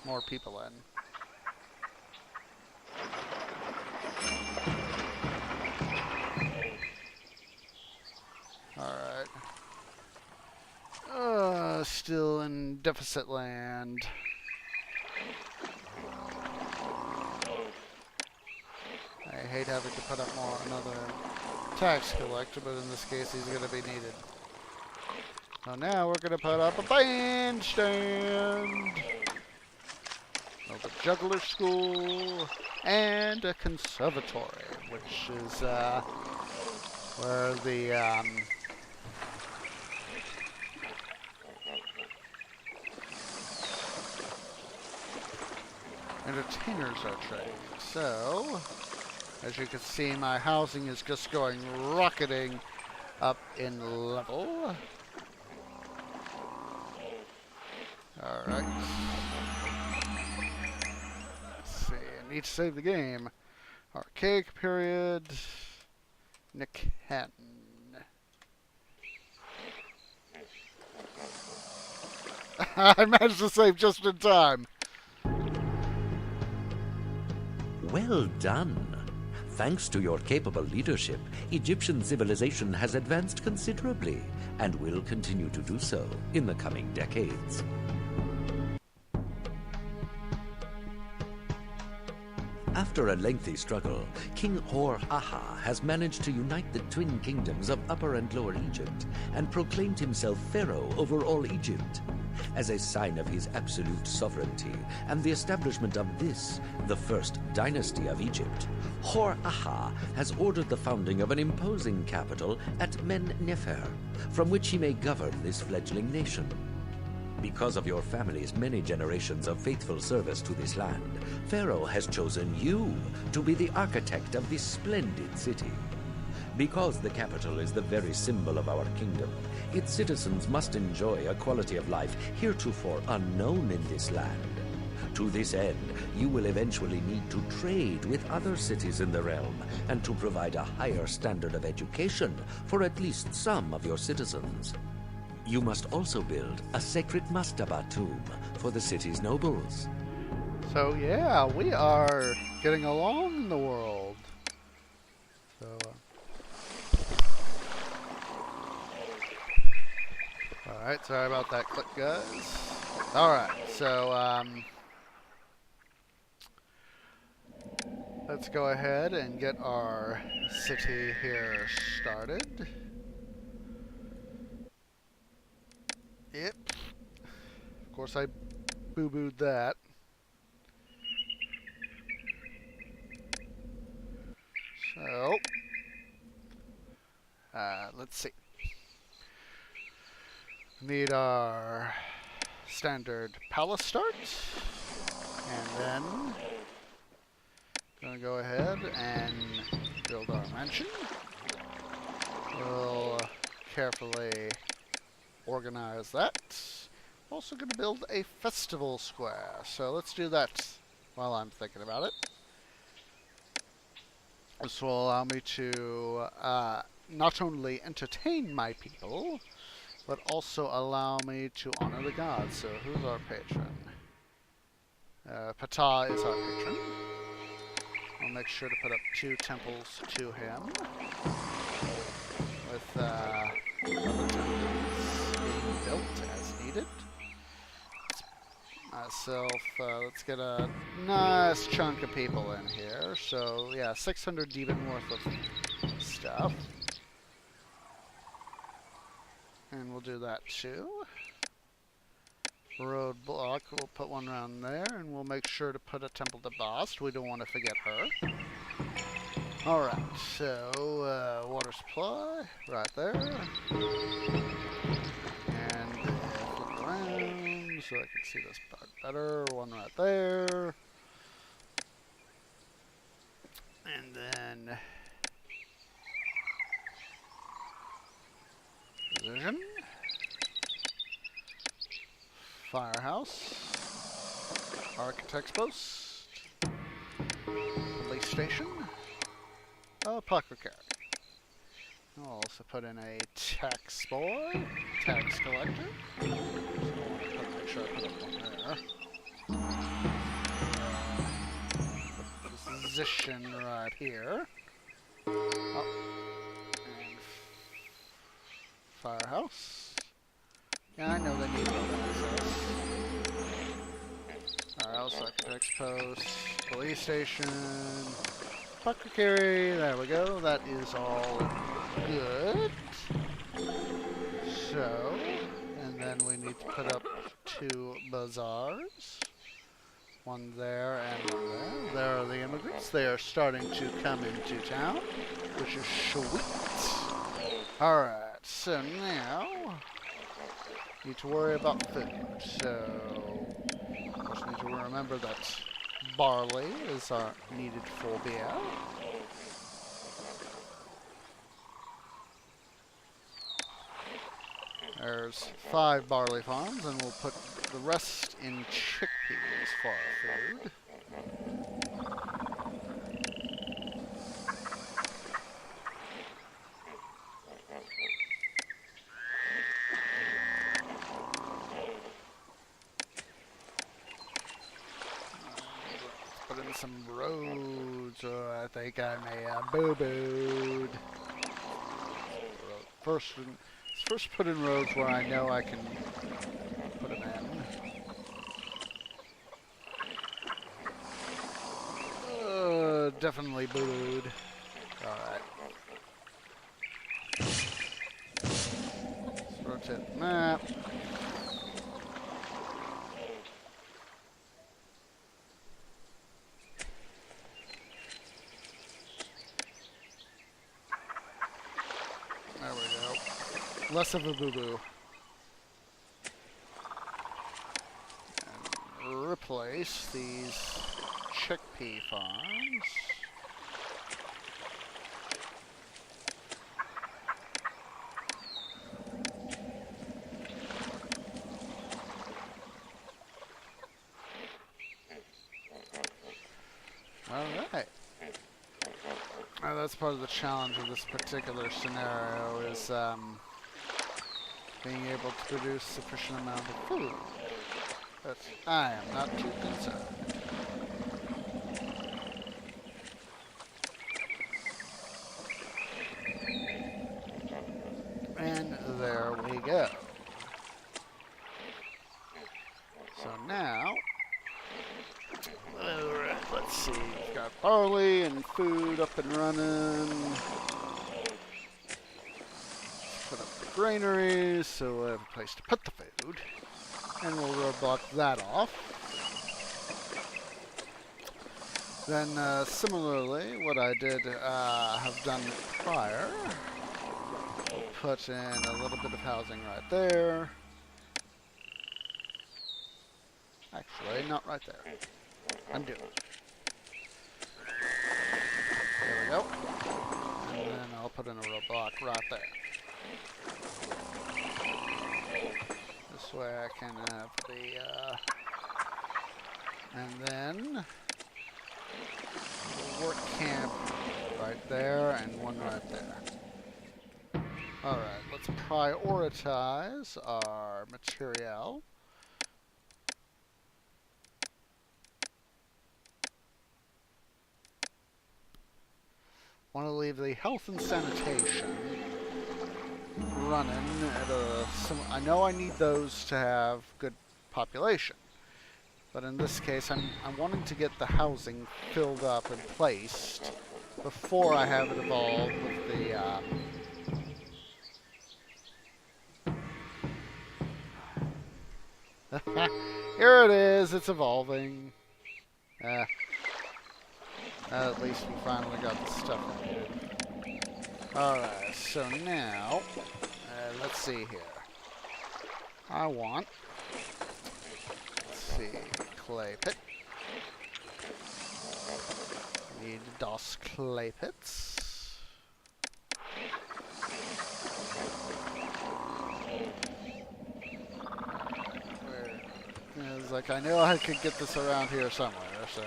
more people in. Alright. Still in deficit land. I hate having to put up another tax collector, but in this case he's going to be needed. So now we're going to put up a bandstand, a juggler school, and a conservatory, which is where the entertainers are trained. So, as you can see, my housing is just going rocketing up in level. Alright. Let's see, I need to save the game. Archaic period. Nick Hatton. I managed to save just in time. Well done. Thanks to your capable leadership, Egyptian civilization has advanced considerably and will continue to do so in the coming decades. After a lengthy struggle, King Hor-Aha has managed to unite the twin kingdoms of Upper and Lower Egypt and proclaimed himself Pharaoh over all Egypt. As a sign of his absolute sovereignty and the establishment of this, the first dynasty of Egypt, Hor-Aha has ordered the founding of an imposing capital at Men-Nefer, from which he may govern this fledgling nation. Because of your family's many generations of faithful service to this land, Pharaoh has chosen you to be the architect of this splendid city. Because the capital is the very symbol of our kingdom, its citizens must enjoy a quality of life heretofore unknown in this land. To this end, you will eventually need to trade with other cities in the realm and to provide a higher standard of education for at least some of your citizens. You must also build a sacred mastaba tomb for the city's nobles. So yeah, we are getting along in the world. So, alright, sorry about that clip, guys. Alright, so, let's go ahead and get our city here started. Yep. Of course, I boo-booed that. So, let's see. Need our standard palace start, and then gonna go ahead and build our mansion. We'll carefully organize that. Also going to build a festival square, so let's do that while I'm thinking about it. This will allow me to not only entertain my people, but also allow me to honor the gods. So who's our patron? Ptah is our patron. I'll make sure to put up 2 temples to him, with other temples being built as needed. Myself, let's get a nice chunk of people in here. So yeah, 600 demon worth of stuff. And we'll do that too. Roadblock, we'll put one around there, and we'll make sure to put a temple to Bast. We don't want to forget her. Alright, so water supply right there. And flip around so I can see this part better. One right there. And then position. Firehouse. Architect's post. Police station. Apothecary. I'll also put in a tax boy, tax collector. So make sure I put up one there. Position right here. Oh. And firehouse. Yeah, I know they need road access. Firehouse, architect's post, police station, apothecary. There we go. That is all good. So, and then we need to put up 2 bazaars. One there and one there. There are the immigrants. They are starting to come into town, which is sweet. Alright, so now, need to worry about food. So, of course, need to remember that barley is needed for beer. There's 5 barley farms, and we'll put the rest in chickpeas for our food. Put in some roads, or I think I may have boo-booed. First put in roads where I know I can put them in. Definitely booed. Alright. Let's rotate the map. There we go. Less of a boo-boo. And replace these chickpea farms. Alright. That's part of the challenge of this particular scenario is being able to produce sufficient amount of food. But I am not too concerned. And there we go. So now, let's see, we've got barley and food up and running. Put up the granaries, so we'll have a place to put the food. And we'll roadblock that off. Then, similarly, what I did have done prior, we'll put in a little bit of housing right there. Actually, not right there. Undo it. There we go. And then I'll put in a roadblock right there. This way I can have the, and then work camp right there and one right there. Alright, let's prioritize our material. Want to leave the health and sanitation running at a I know I need those to have good population, but in this case I'm wanting to get the housing filled up and placed before I have it evolve with the here it is, it's evolving. At least we finally got the stuff we needed. Alright, so now, let's see here. I want, let's see, clay pit. Need DOS clay pits. It's like I know I could get this around here somewhere, so.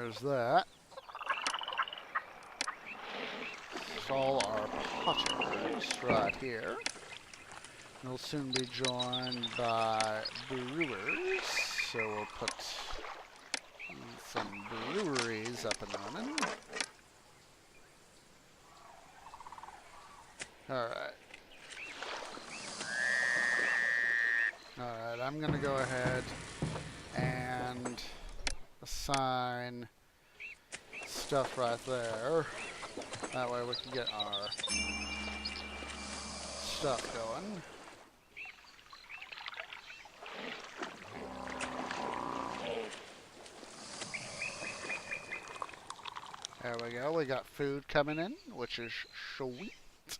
There's that. Install our potters right here. We'll soon be joined by brewers, so we'll put some breweries up and running. Alright. Alright, I'm gonna go ahead and assign stuff right there. That way we can get our stuff going. There we go, we got food coming in, which is sweet. Just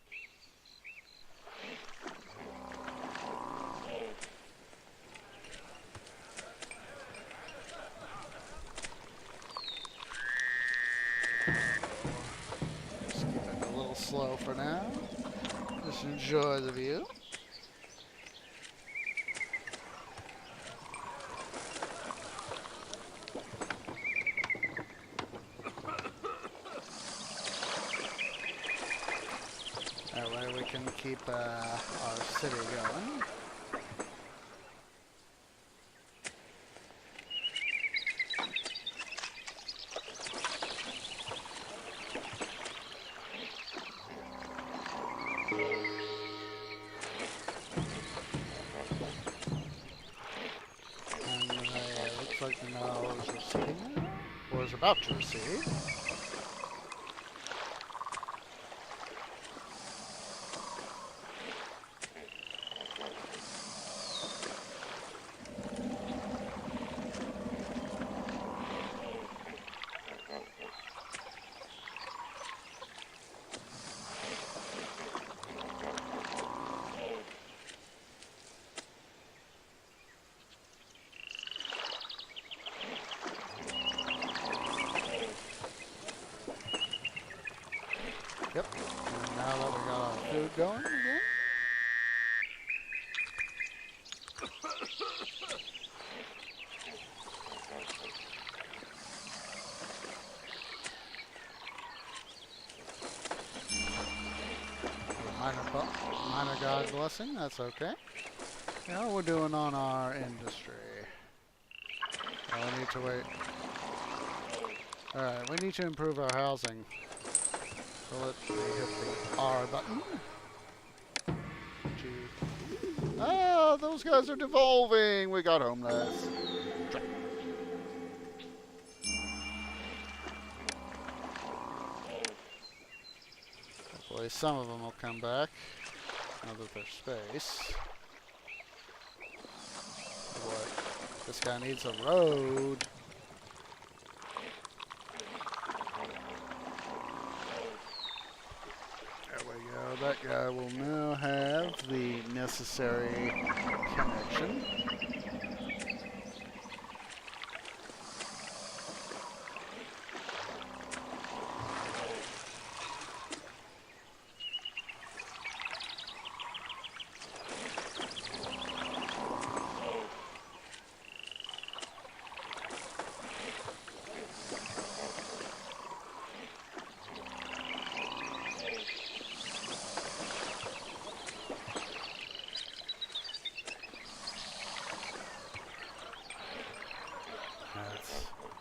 keep it a little slow for now. Just enjoy the view. That way we can keep our city going. And looks like the now is receding, or is about to recede. Yep, and now that we got our food going again. Minor God blessing, that's okay. How we're doing on our industry? Oh, we need to wait. Alright, we need to improve our housing. So let's hit the R button. Ah, those guys are devolving! We got homeless. Hopefully some of them will come back. Now that there's space. Boy, this guy needs a road. That guy will now have the necessary connection.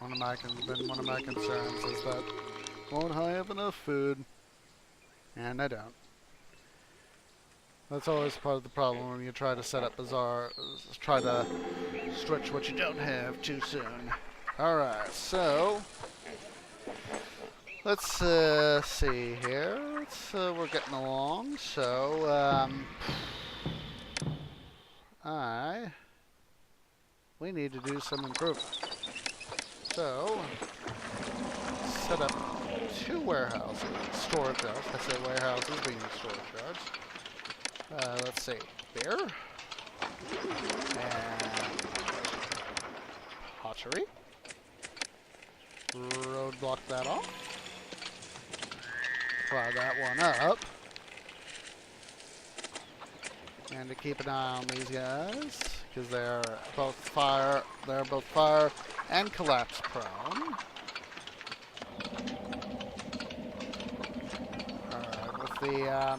One of my concerns is that won't I have enough food? And I don't. That's always part of the problem when you try to set up try to stretch what you don't have too soon. Alright, so let's see here. We're getting along, so we need to do some improvement. So, set up 2 warehouses, storage yards. I say warehouses, being storage yards. Let's see, beer, and pottery. Roadblock that off. Fly that one up. And to keep an eye on these guys, because they're both fire and collapse prone. the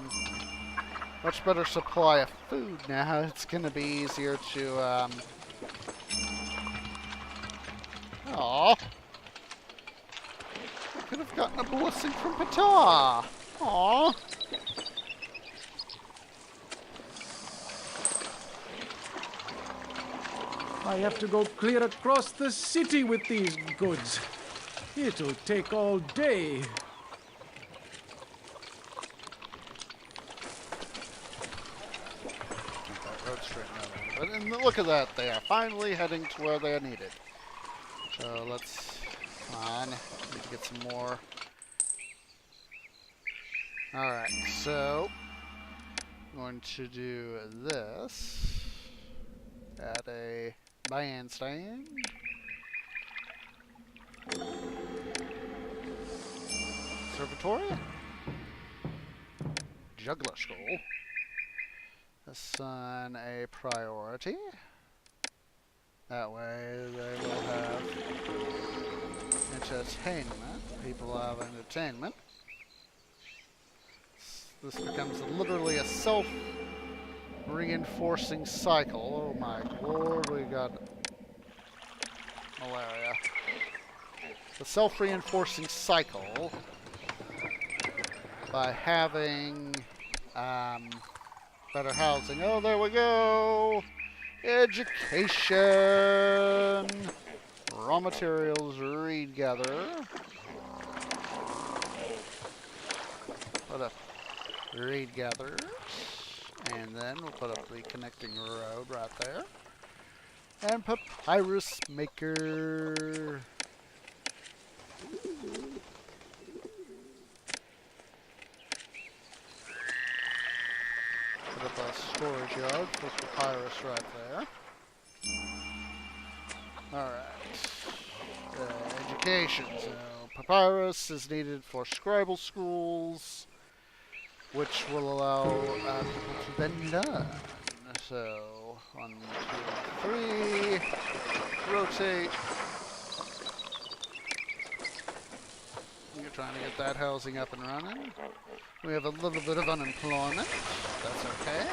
much better supply of food now, it's going to be easier to Aw. Could have gotten a blessing from Ptah. Aw. I have to go clear across the city with these goods. It'll take all day. Keep that road straightened out a little bit. And look at that, they are finally heading to where they are needed. So let's, come on, need to get some more. Alright, so, I'm going to do this at a bandstand. Observatory. Juggler School. Assign a priority. That way they will have entertainment. People have entertainment. This becomes literally a self-reinforcing cycle. Oh my lord, we got malaria. The self-reinforcing cycle by having better housing. Oh, there we go! Education! Raw materials, reed gather. Put up reed gatherers. And then we'll put up the connecting road right there. And papyrus maker. Put up a storage yard for papyrus right there. Alright. Education. So papyrus is needed for scribal schools, which will allow people to then learn. So 1, 2, 3. Rotate. We're trying to get that housing up and running. We have a little bit of unemployment. That's okay.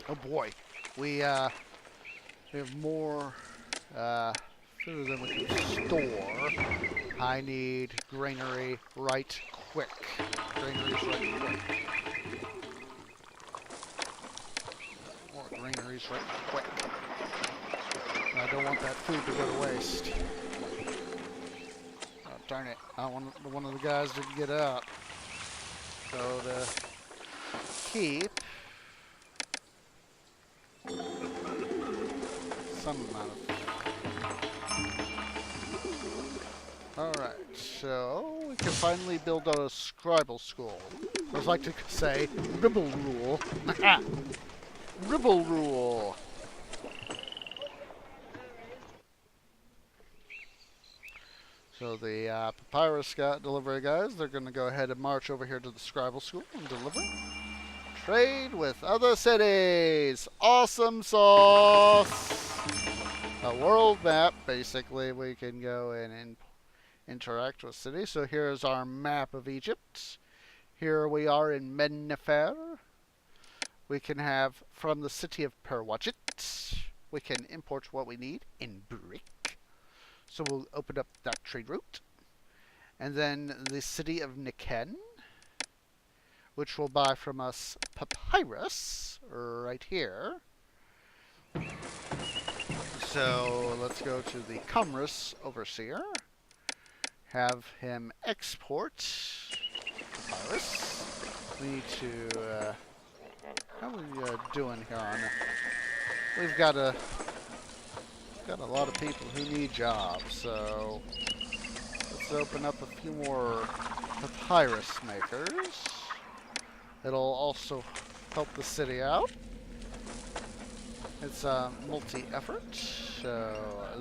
Oh boy, we have more food than we can store. I need granary right quick. Granaries right quick. More granaries right quick. I don't want that food to go to waste. Oh, darn it. One of the guys didn't get out. So to keep some amount of... Alright, so we can finally build a scribal school. I would like to say, Ribble Rule. Ribble Rule! So the papyrus delivery guys, they're going to go ahead and march over here to the scribal school and deliver. Trade with other cities! Awesome sauce! A world map, basically, we can go in and interact with cities. So here's our map of Egypt. Here we are in Mennefer. We can have, from the city of Perwajit, we can import what we need in brick. So we'll open up that trade route. And then the city of Niken, which will buy from us papyrus right here. So let's go to the commerce overseer. Have him export papyrus. We need to, how are we doing here on it? We've got a lot of people who need jobs, so let's open up a few more papyrus makers. It'll also help the city out. It's a multi-effort, so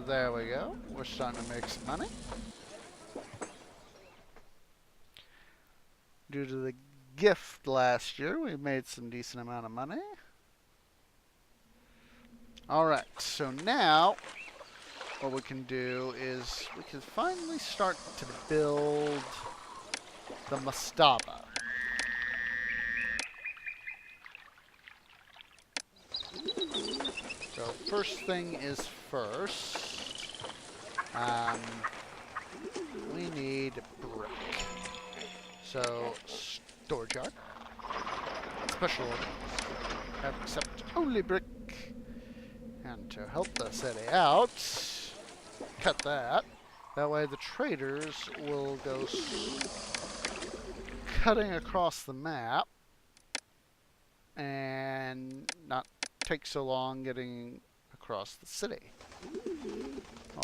there we go. We're starting to make some money. Due to the gift last year. We made some decent amount of money. Alright, so now what we can do is we can finally start to build the mastaba. So first thing is first. We need brick. So storage yard. Special orders. Have accept only brick. And to help the city out, cut that. That way the traders will go cutting across the map and not take so long getting across the city.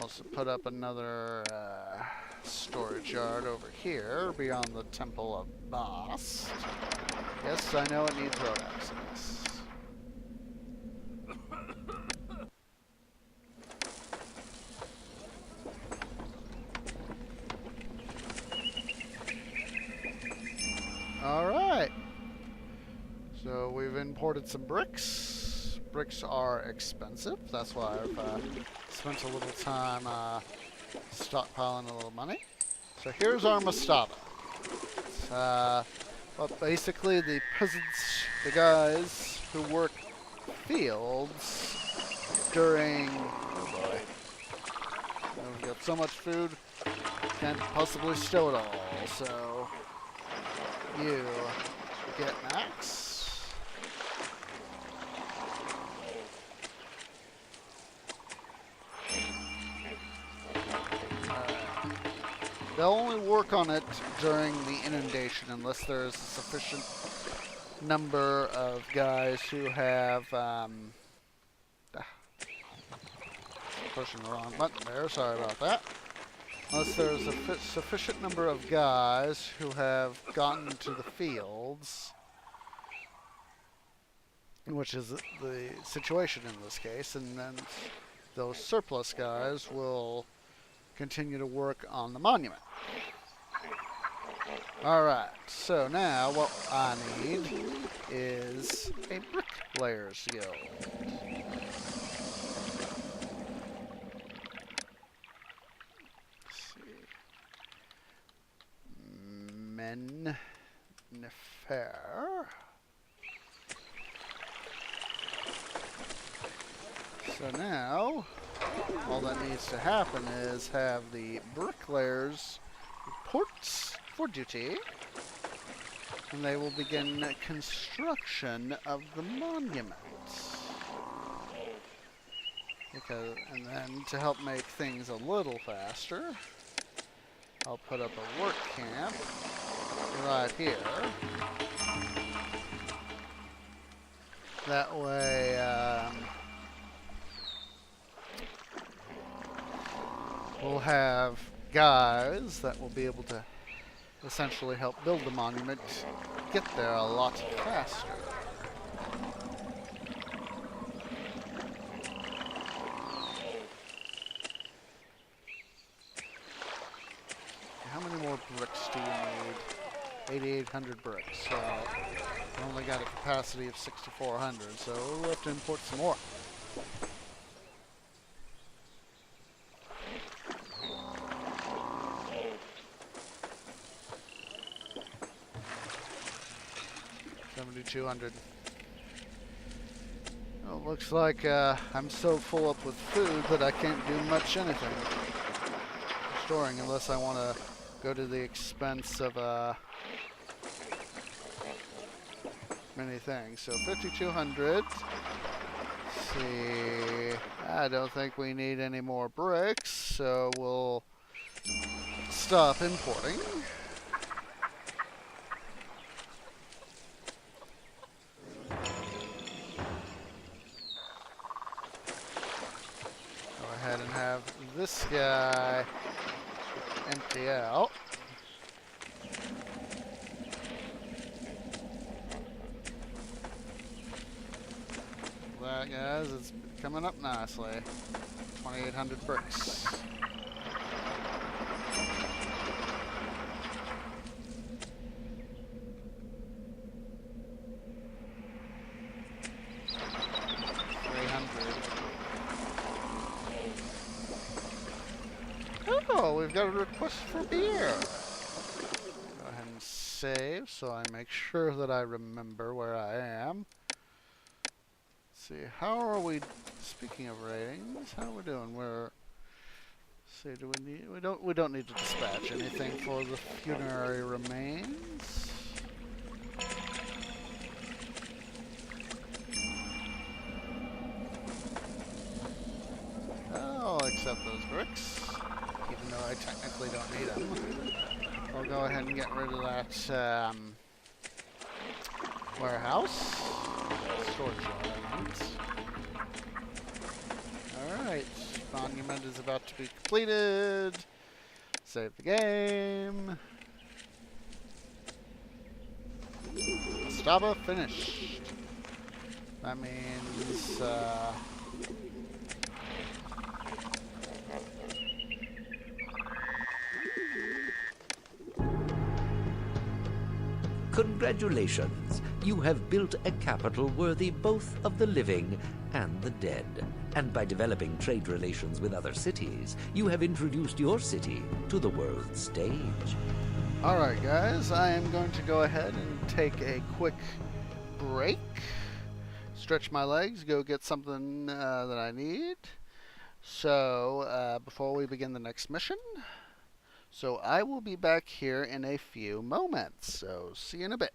Also put up another storage yard over here beyond the Temple of Bast. Yes, I know it needs road access. Alright. So we've imported some bricks. Bricks are expensive. That's why I've spent a little time stockpiling a little money. So here's our mastaba. Well, basically the peasants, the guys who work fields during... Oh boy. We've got so much food, can't possibly stow it all, so... You get max. They'll only work on it during the inundation unless there's a sufficient number of guys who have pushing the wrong button there, sorry about that. Unless there's a sufficient number of guys who have gotten to the fields, which is the situation in this case, and then those surplus guys will continue to work on the monument. Alright, so now what I need is a bricklayer's guild. Nefer. So now, all that needs to happen is have the bricklayers reports for duty, and they will begin construction of the monument. And then to help make things a little faster, I'll put up a work camp right here. That way, we'll have guys that will be able to essentially help build the monument get there a lot faster. How many more bricks do you need? 8,800 bricks. So we only got a capacity of 6,400, so we'll have to import some more. $7,200. Well, looks like I'm so full up with food that I can't do much anything storing unless I want to go to the expense of many things. So 5,200. See, I don't think we need any more bricks, so we'll stop importing. Go ahead and have this guy empty out. That, guys, it's coming up nicely. 2,800 bricks. Oh, we've got a request for beer. Go ahead and save so I make sure that I remember where I am. Let's see, how are we? Speaking of ratings, how are we doing? See, do we need? We don't need to dispatch anything for the funerary remains. I'll accept those bricks, even though I technically don't need them. I'll go ahead and get rid of that warehouse. Storage yard, I meant. Alright, monument is about to be completed. Save the game. Mastaba finished. That means, Congratulations! You have built a capital worthy both of the living and the dead. And by developing trade relations with other cities, you have introduced your city to the world stage. alright guys, I am going to go ahead and take a quick break. Stretch my legs, go get something that I need. So, before we begin the next mission, so I will be back here in a few moments. So, see you in a bit.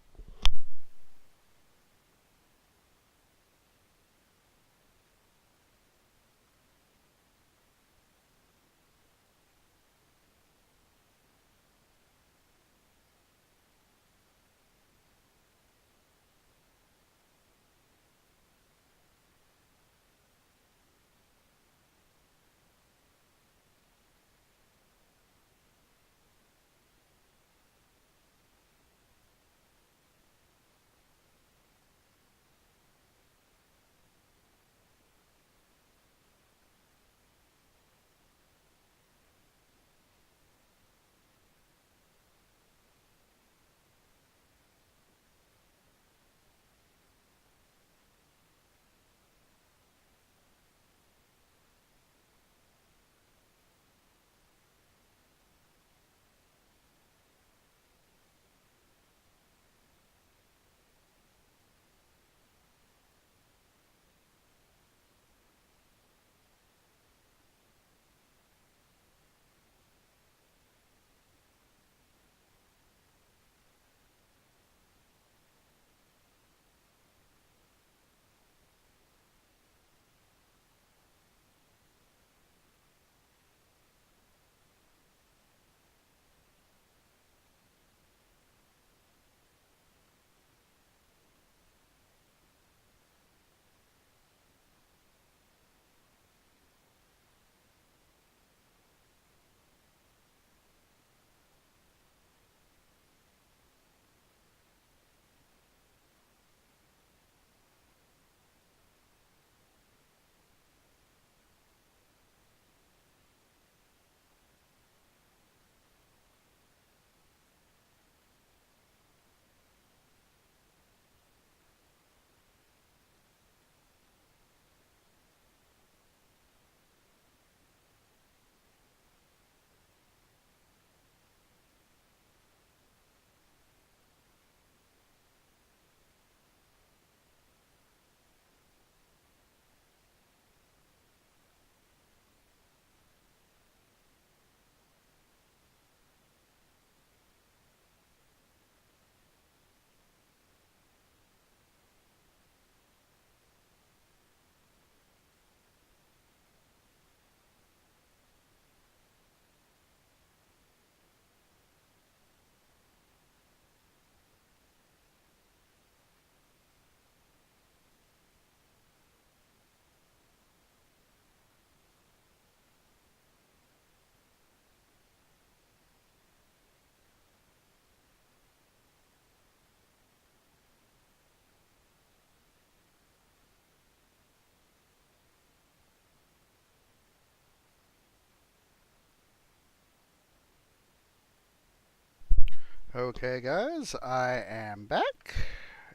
Okay, guys, I am back.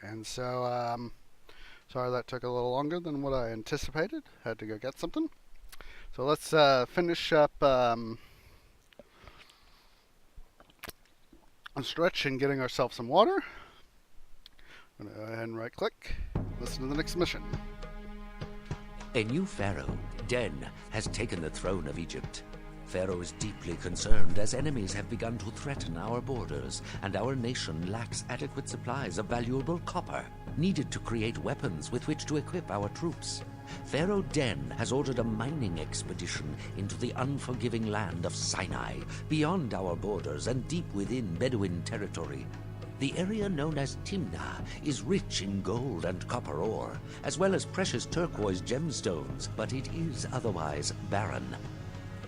And so, sorry that took a little longer than what I anticipated. Had to go get something. So let's finish up stretch and getting ourselves some water. I'm going to go ahead and right click. Listen to the next mission. A new pharaoh, Den, has taken the throne of Egypt. Pharaoh is deeply concerned as enemies have begun to threaten our borders, and our nation lacks adequate supplies of valuable copper, needed to create weapons with which to equip our troops. Pharaoh Den has ordered a mining expedition into the unforgiving land of Sinai, beyond our borders and deep within Bedouin territory. The area known as Timnah is rich in gold and copper ore, as well as precious turquoise gemstones, but it is otherwise barren.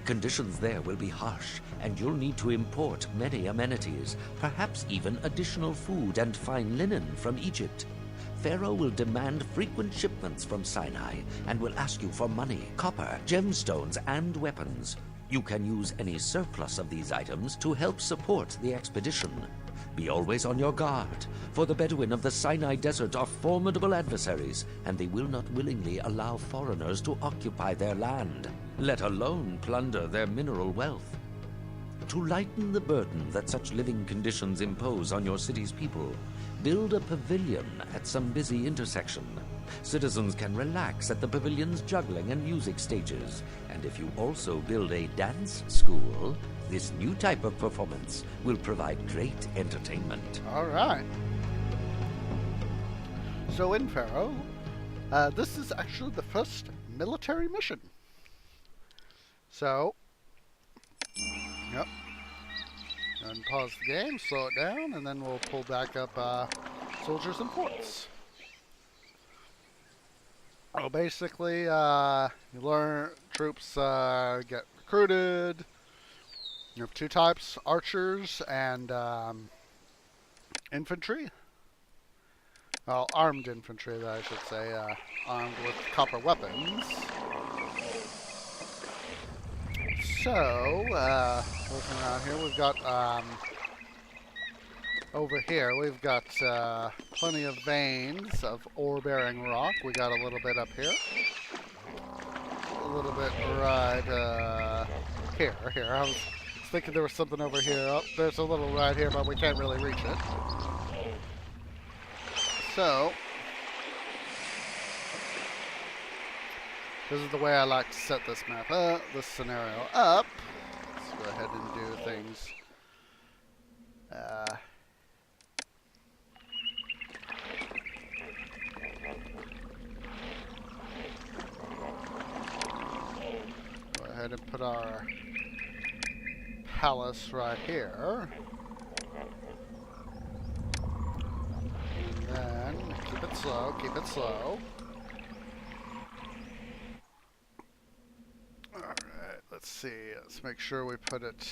Conditions there will be harsh, and you'll need to import many amenities, perhaps even additional food and fine linen from Egypt. Pharaoh will demand frequent shipments from Sinai and will ask you for money, copper, gemstones, and weapons. You can use any surplus of these items to help support the expedition. Be always on your guard, for the Bedouin of the Sinai Desert are formidable adversaries, and they will not willingly allow foreigners to occupy their land, let alone plunder their mineral wealth. To lighten the burden that such living conditions impose on your city's people, build a pavilion at some busy intersection. Citizens can relax at the pavilion's juggling and music stages, and if you also build a dance school, this new type of performance will provide great entertainment. All right. So in Pharaoh, this is actually the first military mission. So, yep. And pause the game, slow it down, and then we'll pull back up soldiers and forts. Well, basically, you learn troops get recruited. You have two types, archers and infantry. Well, armed infantry, I should say, armed with copper weapons. So, looking around here, we've got, over here, we've got plenty of veins of ore-bearing rock. We got a little bit up here. A little bit right here. I was thinking there was something over here. Oh, there's a little right here, but we can't really reach it. So, this is the way I like to set this map up, this scenario up. Let's go ahead and do things. Go ahead and put our palace right here. And then keep it slow, keep it slow. Alright, let's see. Let's make sure we put it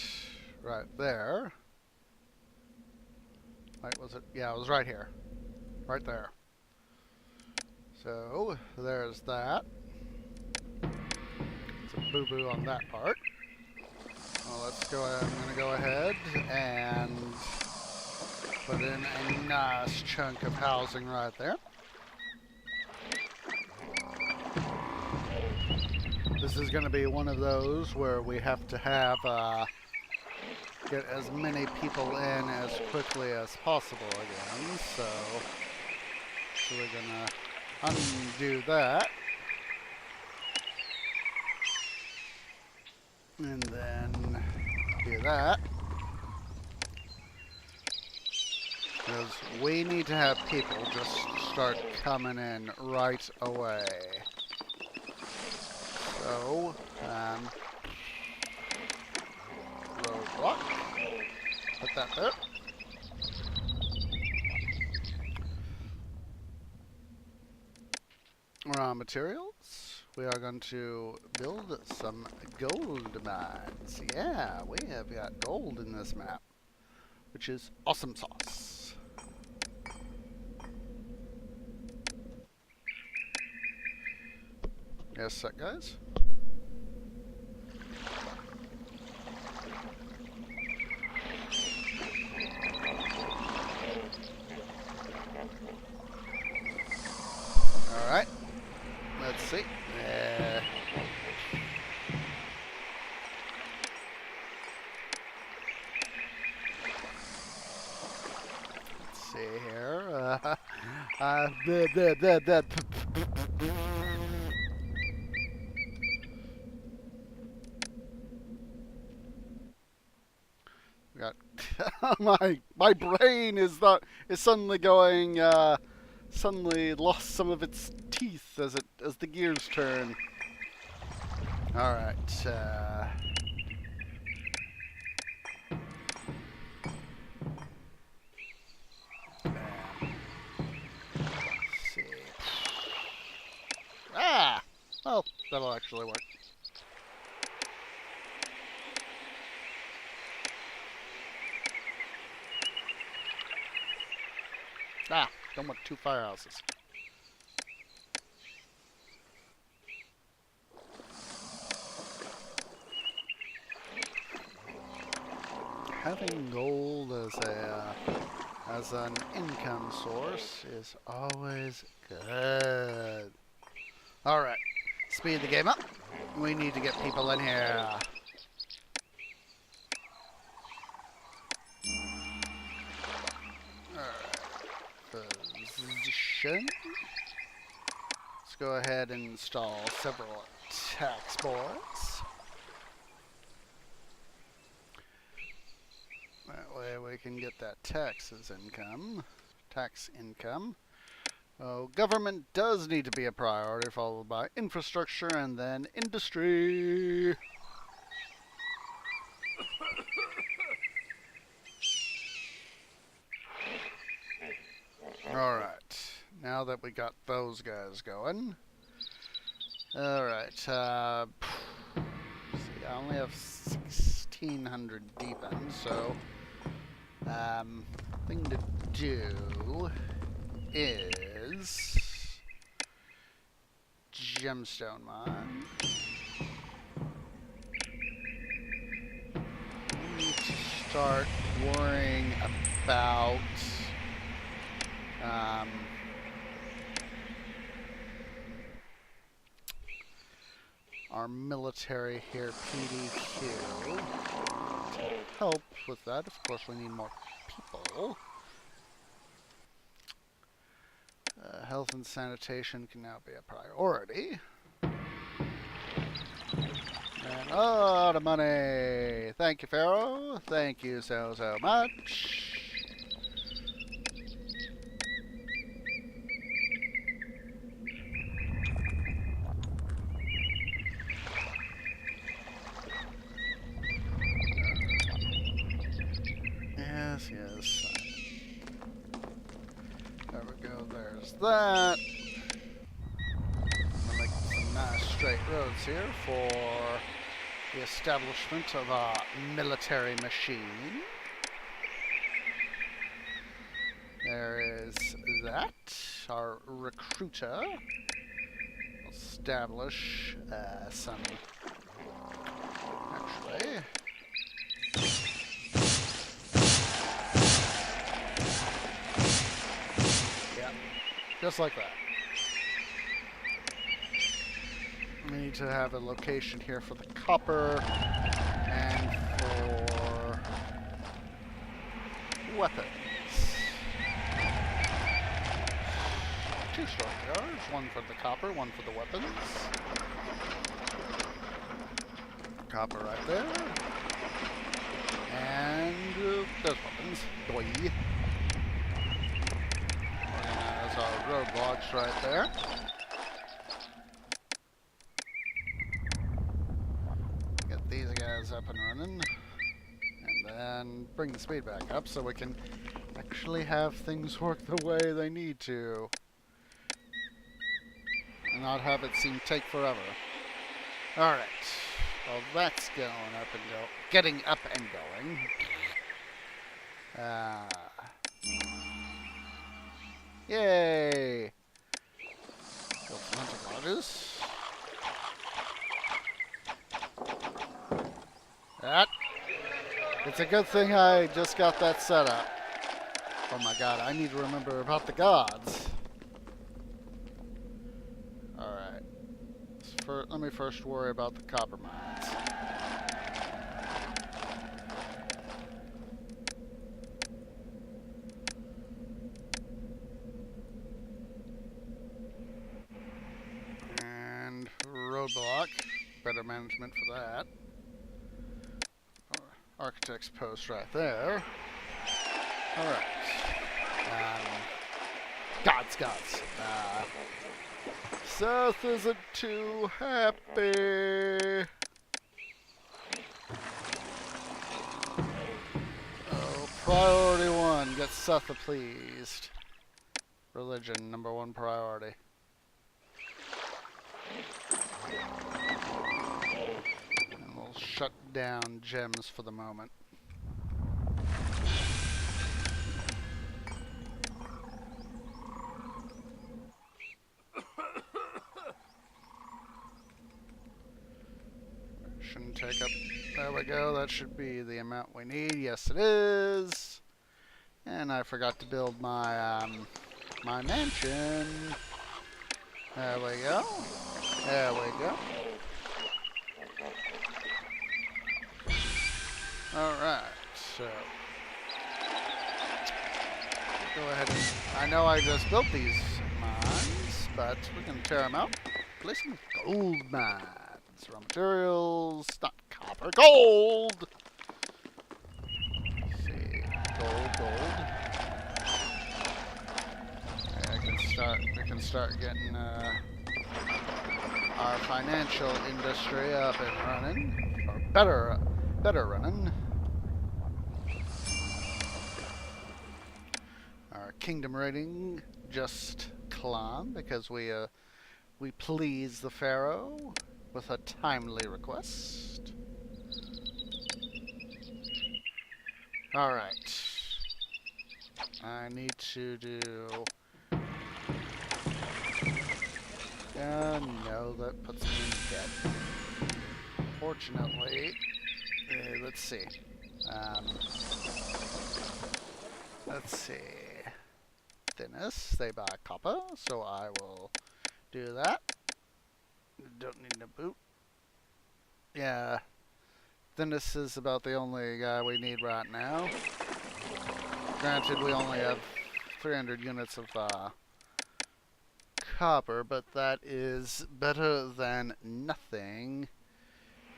right there. Right, was it? Yeah, it was right here. Right there. So, there's that. It's a boo-boo on that part. Well, let's go ahead. I'm going to go ahead and put in a nice chunk of housing right there. This is going to be one of those where we have to have get as many people in as quickly as possible again. So we're going to undo that. And then do that. Because we need to have people just start coming in right away. So, roadblock. Put that there. Raw materials. We are going to build some gold mines. Yeah, we have got gold in this map, which is awesome sauce. Yes, sir, guys. All right. Let's see. The we got my brain is not is suddenly going suddenly lost some of its teeth as the gears turn. All right. See. Ah! Well, that'll actually work. Ah! Don't want 2 firehouses. Having gold as an income source is always good. All right, speed the game up. We need to get people in here. All right, position. Let's go ahead and install several tax boards. That way we can get that tax income. Oh, government does need to be a priority, followed by infrastructure and then industry. Alright, now that we got those guys going. Alright, see, I only have 1,600 deep ends, so thing to do is gemstone mine. We need to start worrying about our military here, PDQ. To help with that, of course, we need more people. Health and sanitation can now be a priority. And a lot of money. Thank you, Pharaoh. Thank you so much. Yes. There we go, there's that. I'll make some nice straight roads here for the establishment of our military machine. There is that. Our recruiter. Establish some... Actually... Just like that. We need to have a location here for the copper and for weapons. 2 storage, one for the copper, one for the weapons. Copper right there. And there's weapons. Doi. Our roadblocks right there. Get these guys up and running. And then bring the speed back up so we can actually have things work the way they need to. And not have it take forever. Alright. Well, that's getting up and going. Yay! Built a bunch of lodges. It's a good thing I just got that set up. Oh my god, I need to remember about the gods. Alright. Let me first worry about the copper mines. better management for that. Architect's post right there. Alright. Gods. Seth isn't too happy. Oh, priority 1. Get Seth pleased. Religion, number 1 priority. And we'll shut down gems for the moment. Shouldn't take up. There we go. That should be the amount we need. Yes, it is. And I forgot to build my my mansion. There we go. There we go. Alright, so go ahead and I know I just built these mines, but we can tear them out. Place some gold mines. Raw materials, not copper, gold! Let's see, gold. We can start getting our financial industry up and running, or better running. Our kingdom rating just climbed because we pleased the Pharaoh with a timely request. Alright. I need to do... no, that puts me in debt. Fortunately, let's see. Let's see. Thinness, they buy copper, so I will do that. Don't need a boot. Yeah. Thinness is about the only guy we need right now. Granted, we only have 300 units of copper, but that is better than nothing.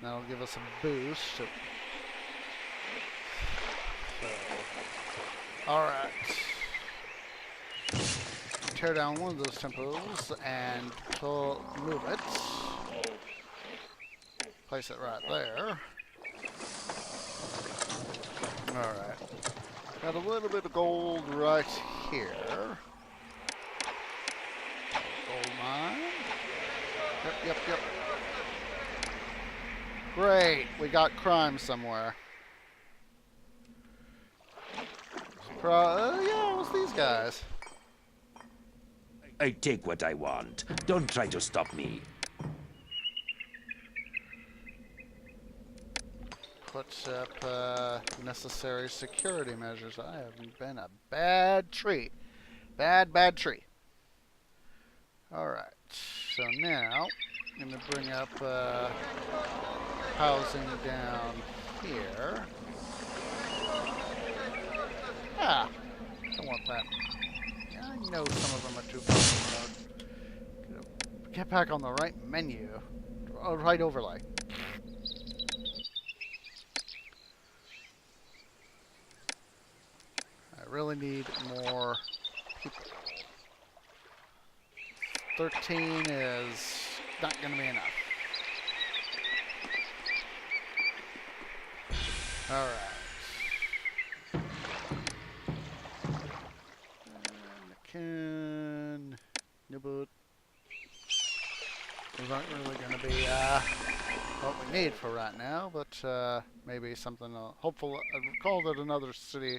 That'll give us a boost. Alright. Tear down one of those temples and move it. Place it right there. Alright. Got a little bit of gold right here. Gold mine. Yep. Great. We got crime somewhere. Yeah, it was these guys. I take what I want. Don't try to stop me. Put up necessary security measures. I have been a bad tree. Bad tree. Alright, so now I'm going to bring up housing down here. Ah, don't want that. Yeah, I know some of them are too far. Get back on the right menu. Oh, right overlay. I really need more people. 13 is not going to be enough. Alright. No boot. Those aren't really going to be what we need for right now, but maybe something hopeful. I recall that another city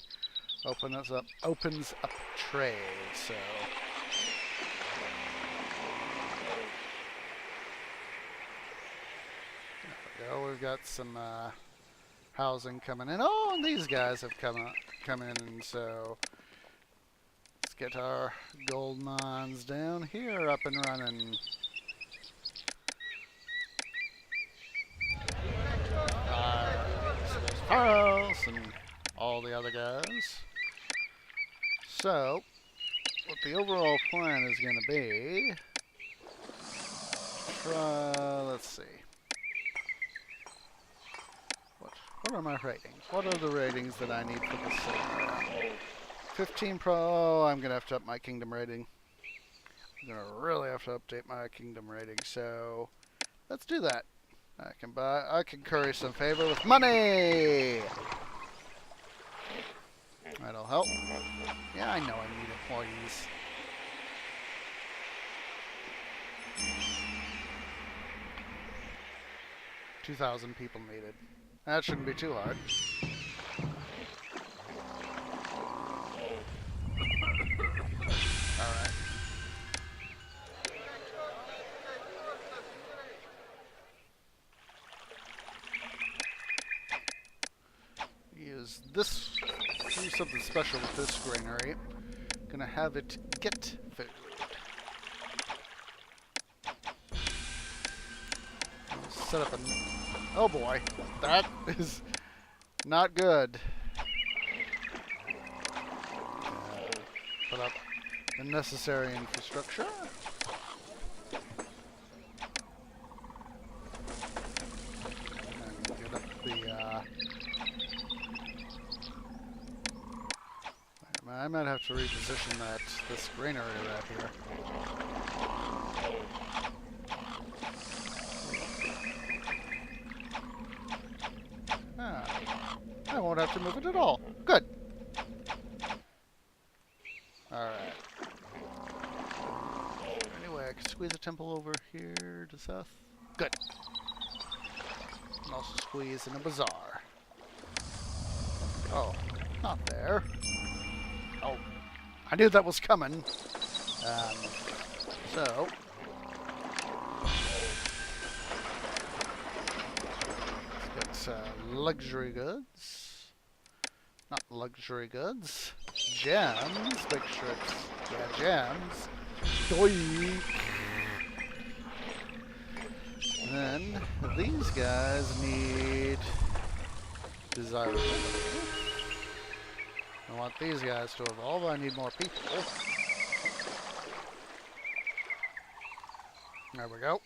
opens up trade, so there we go. We've got some housing coming in. Oh, and these guys have come in, and so let's get our gold mines down here up and running. So there's Pharaoh and all the other guys. So, what the overall plan is going to be, let's see, What are my ratings? What are the ratings that I need for this city? 15 Pro. Oh, I'm gonna have to up my kingdom rating. I'm gonna really have to update my kingdom rating. So let's do that. I can curry some favor with money. That'll help. Yeah, I know I need employees. $2,000 people needed. That shouldn't be too hard. Alright. Do something special with this granary. Gonna have it get food. Set up a... Oh boy, that is not good. Put up the necessary infrastructure. And get up the... I might have to reposition this granary right here. I won't have to move it at all. Good. Alright. Anyway, I can squeeze a temple over here to south. Good. And also squeeze in a bazaar. Oh, not there. Oh, I knew that was coming. So... let's get luxury goods. Not luxury goods. Gems. Make sure it's... yeah, gems. Doink! Then, these guys need... desirable. I want these guys to evolve. I need more people. There we go.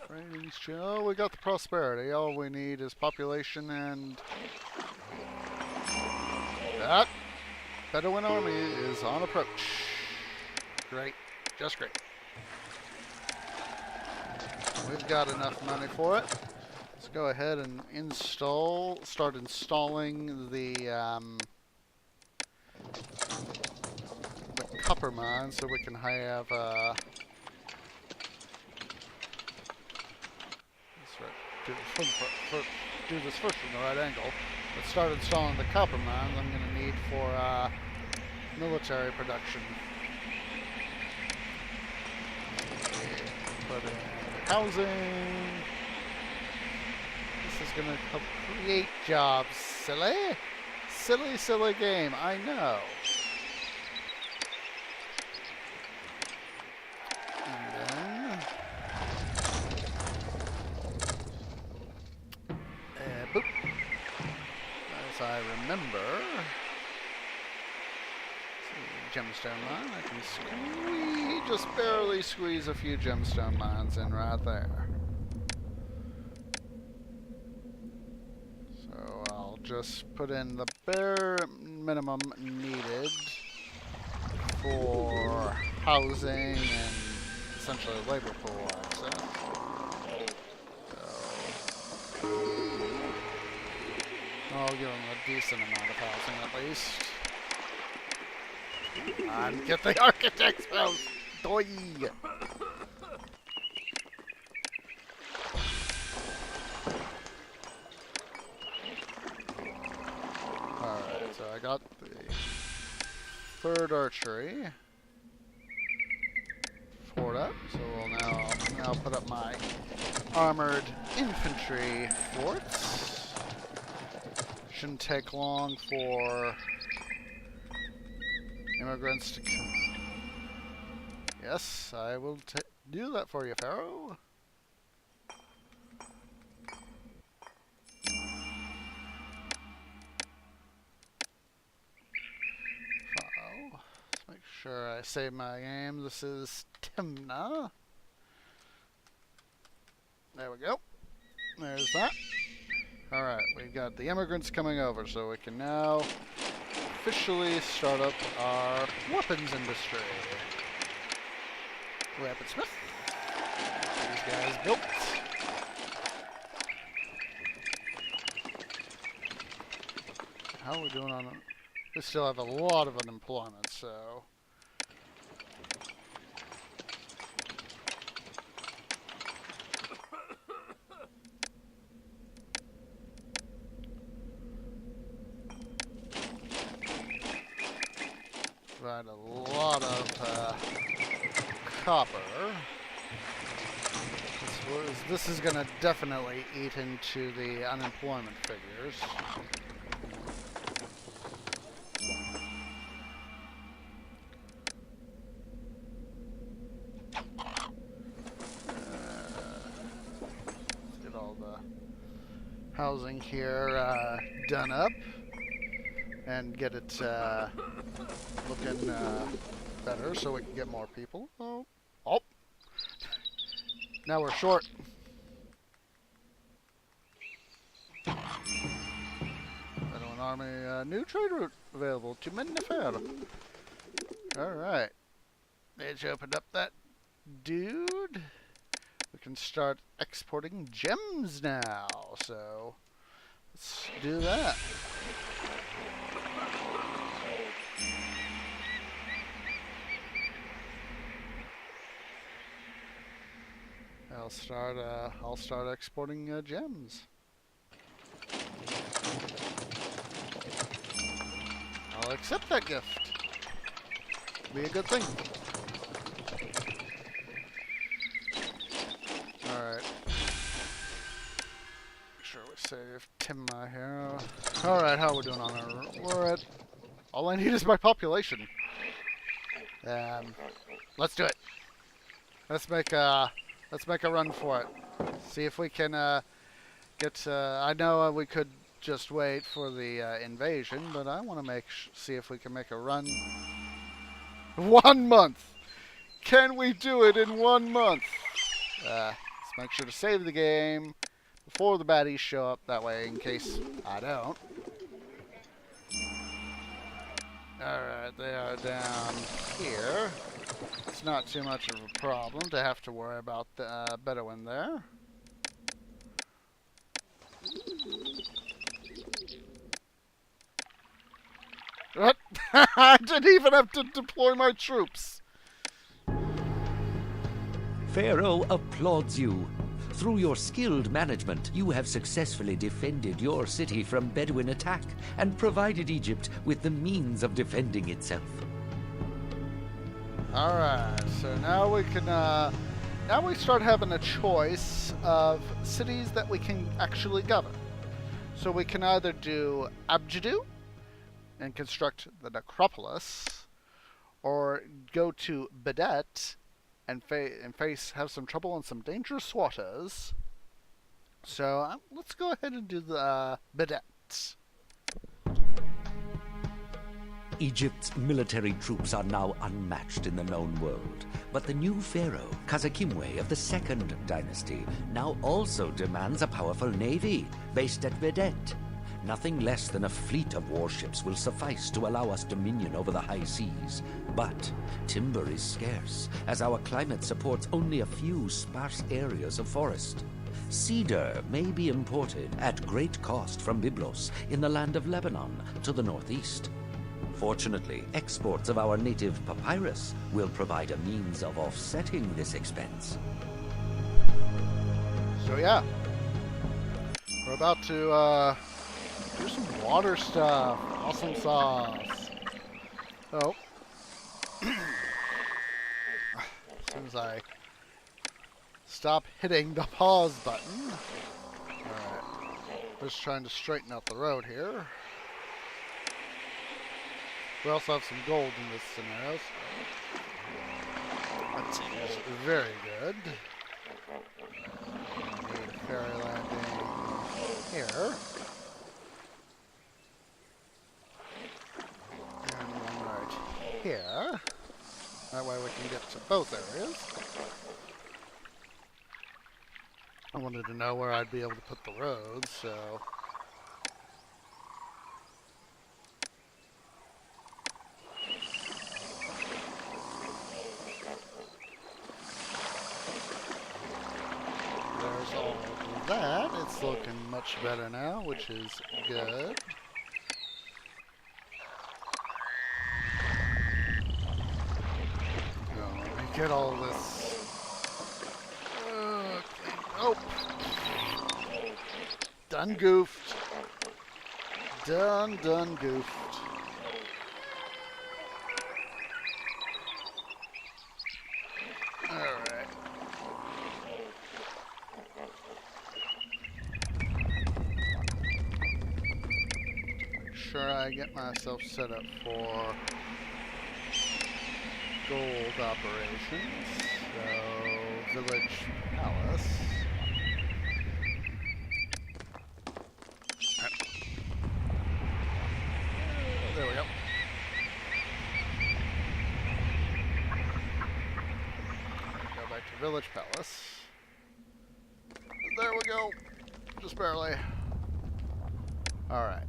Ratings. Oh, we got the prosperity. All we need is population and... that Bedouin army is on approach. Great. Just great. We've got enough money for it. Let's go ahead and start installing the copper mine so we can have, do this first from the right angle. Let's start installing the copper mines I'm going to need for military production. Put in housing. This is gonna help create jobs, silly. Silly, silly game, I know. And then... boop. As I remember... gemstone mine, I can just barely squeeze a few gemstone mines in right there. So I'll just put in the bare minimum needed for housing and essentially labor pool access. So I'll give them a decent amount of housing at least. And get the architect's house! Doi! Alright, so I got the third archery fort up, so we'll now put up my armored infantry forts. Shouldn't take long for immigrants to come. Yes, I will do that for you, Pharaoh. Let's make sure I save my game. This is Timna. There we go. there's that. Alright, we've got the immigrants coming over, so we can now officially start up our weapons industry. Weaponsmith. These guys built. How are we doing on... We still have a lot of unemployment, so... Provide a lot of copper. This is going to definitely eat into the unemployment figures. Let's get all the housing here done up and get it looking better so we can get more people. Oh. Now we're short. Bedouin army, new trade route available to Mennefer. Alright. They opened up that dude. We can start exporting gems now. So, let's do that. I'll start exporting gems. I'll accept that gift. Be a good thing. Alright. Make sure we save Timma here. Alright, how are we doing on our... We're at... All I need is my population. Let's do it. Let's make a run for it. See if we can get... I know we could just wait for the invasion, but I want to see if we can make a run. 1 month! Can we do it in 1 month? Let's make sure to save the game before the baddies show up, that way in case I don't. Alright, they are down here. It's not too much of a problem to have to worry about the Bedouin there. What? I didn't even have to deploy my troops. Pharaoh applauds you. Through your skilled management, you have successfully defended your city from Bedouin attack and provided Egypt with the means of defending itself. Alright, so now we can, now we start having a choice of cities that we can actually govern. So we can either do Abjadu and construct the necropolis, or go to Bedet and have some trouble in some dangerous waters. So let's go ahead and do the Bedet. Egypt's military troops are now unmatched in the known world, but the new pharaoh, Khazakimwe of the Second Dynasty, now also demands a powerful navy based at Bedet. Nothing less than a fleet of warships will suffice to allow us dominion over the high seas. But timber is scarce, as our climate supports only a few sparse areas of forest. Cedar may be imported at great cost from Byblos in the land of Lebanon to the northeast. Fortunately, exports of our native papyrus will provide a means of offsetting this expense. So yeah, we're about to do some water stuff. Awesome sauce. Oh. As soon as I stop hitting the pause button. Alright. Just trying to straighten out the road here. We also have some gold in this scenario. That seems very good. Need a ferry landing here. And one right here. That way we can get to both areas. I wanted to know where I'd be able to put the roads, so... There's all of that. It's looking much better now, which is good. Oh, let me get all this... Oh! Done goofed. Done goofed. Alright. Make sure I get myself set up for gold operations. So, village palace. There we go. Go back to village palace. There we go. Just barely. Alright.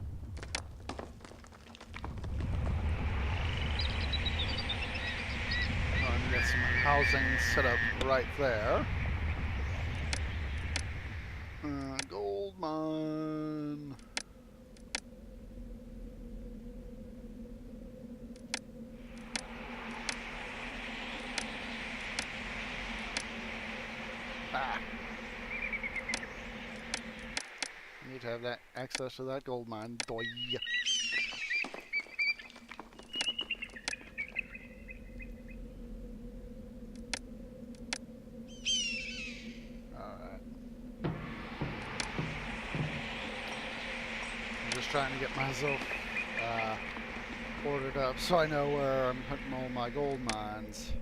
I'm gonna get some housing set up right there. Gold mine. Ah. Need to have that access to that gold mine. Doy. Alright. I'm just trying to get myself ordered up so I know where I'm putting all my gold mines.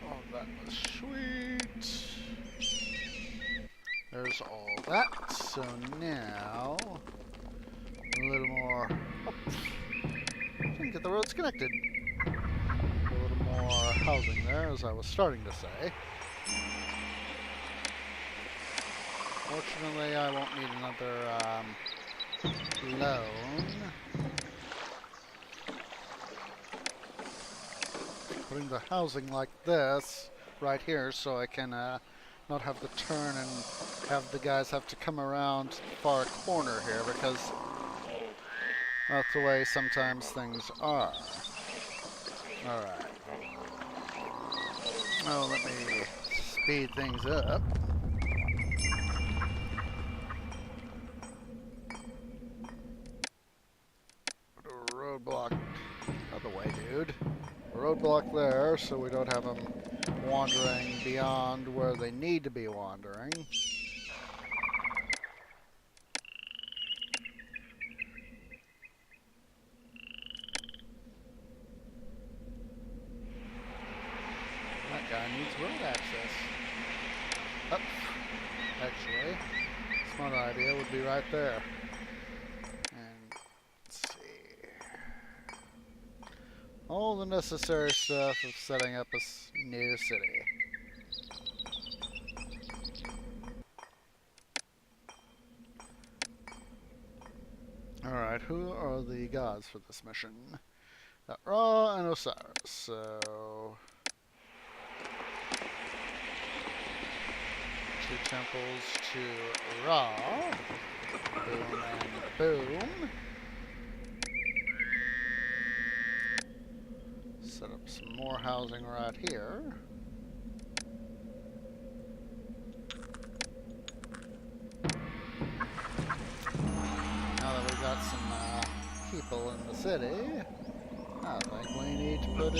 Oh, that was sweet. There's all that. So now, a little more. Oh, didn't get the roads connected. A little more housing there, as I was starting to say. Fortunately, I won't need another loan. Putting the housing like this right here so I can not have to turn and have the guys have to come around to the far corner here, because that's the way sometimes things are. Alright. Oh, let me speed things up. Put a roadblock out the way, dude. A roadblock there so we don't have them wandering beyond where they need to be wandering. That guy needs road access. Up. Actually, smart idea would be right there. And let's see. All the necessary stuff of setting up a new city. Alright, who are the gods for this mission? Ra and Osiris, so... 2 temples to Ra. Boom and boom. Set up some more housing right here. Now that we've got some people in the city, I think we need to put in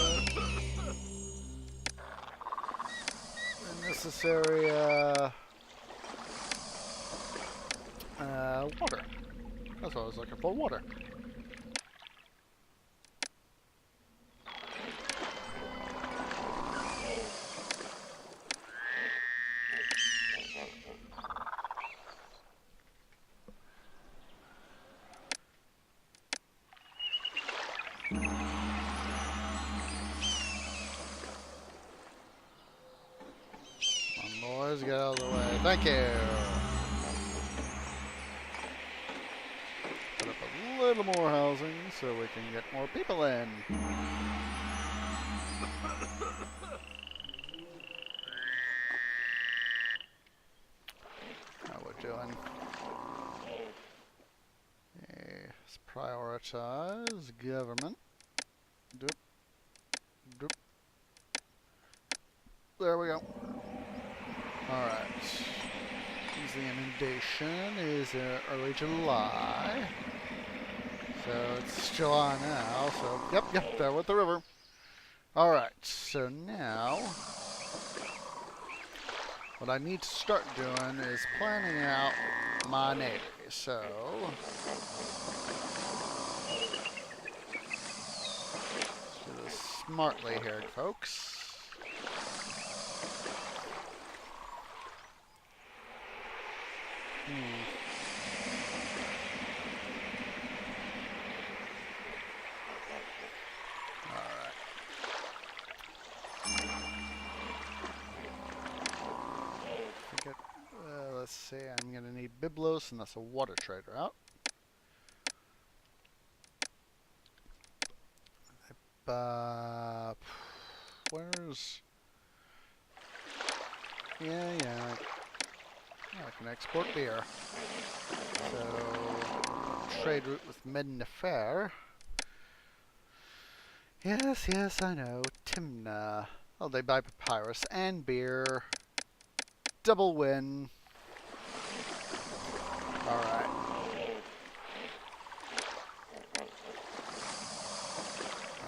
the necessary water. That's what I was looking for, water. boys, get out of the way. Thank you. Put up a little more housing so we can get more people in. How we're doing? Let's prioritize government. Doop. Doop. There we go. Alright. The inundation is early July. So it's July now, so yep, there with the river. Alright, so now what I need to start doing is planning out my navy. So let's do this smartly here, folks. Alright. Let's see, I'm going to need Byblos, and that's a water trade route. Where's... Yeah. I can export beer. So, trade route with Mednefer. Yes, I know. Timna. Oh, they buy papyrus and beer. Double win. Alright.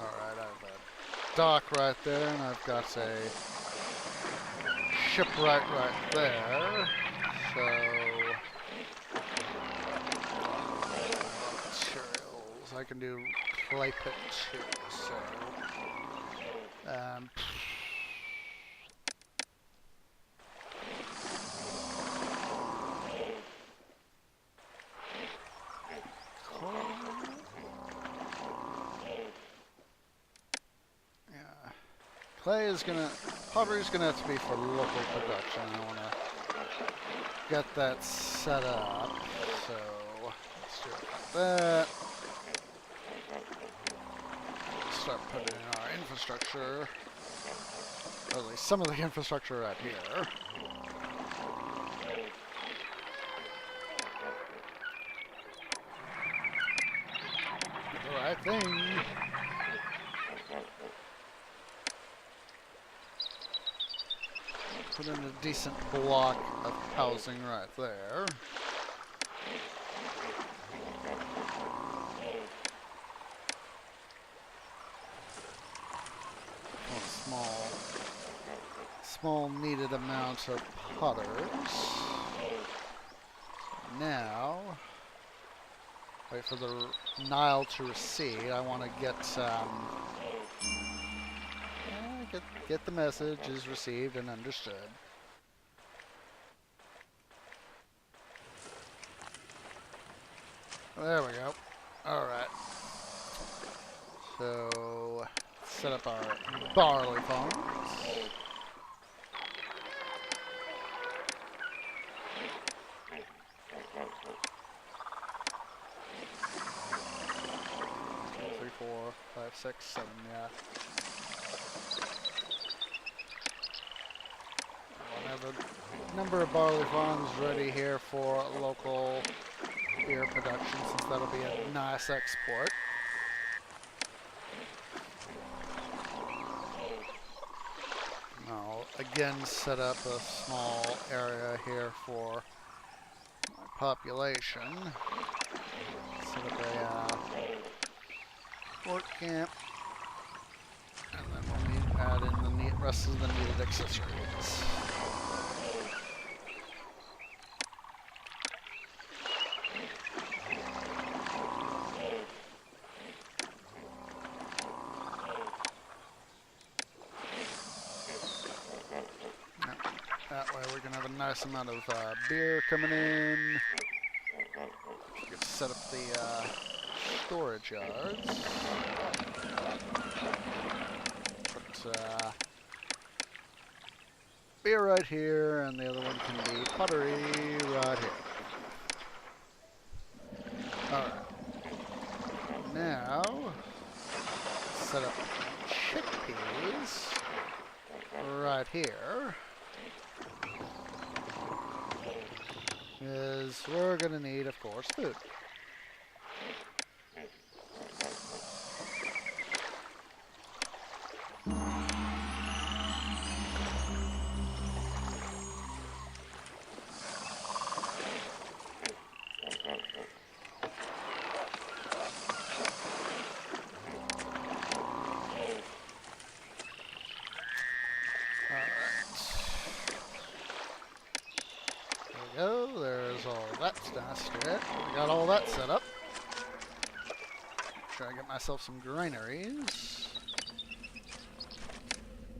Alright, I have a dock right there, and I've got a shipwright right there. So, materials. I can do clay pit too. So, clay is gonna, pottery is gonna have to be for local production. I wanna get that set up, so let's do it like that. Start putting in our infrastructure, or at least some of the infrastructure right here. The right thing. Put in a decent block of housing right there. Small needed amount of potters. Now, wait for the Nile to recede. I want to get get the message is received and understood. There we go. Alright. So, set up our barley farms. Three, 4, 5, 6, 7, yeah. A number of barley farms ready here for local beer production, since that'll be a nice export. I'll again set up a small area here for my population. Set up a fort camp, and then we'll need to add in the rest of the needed accessories. That way we're going to have a nice amount of beer coming in. We can set up the storage yards. Put beer right here, and the other one can be pottery right here. Alright. Now, set up chickpeas right here. Because we're going to need, of course, food. Go, there's all that's downstairs. We got all that set up. Try to get myself some granaries.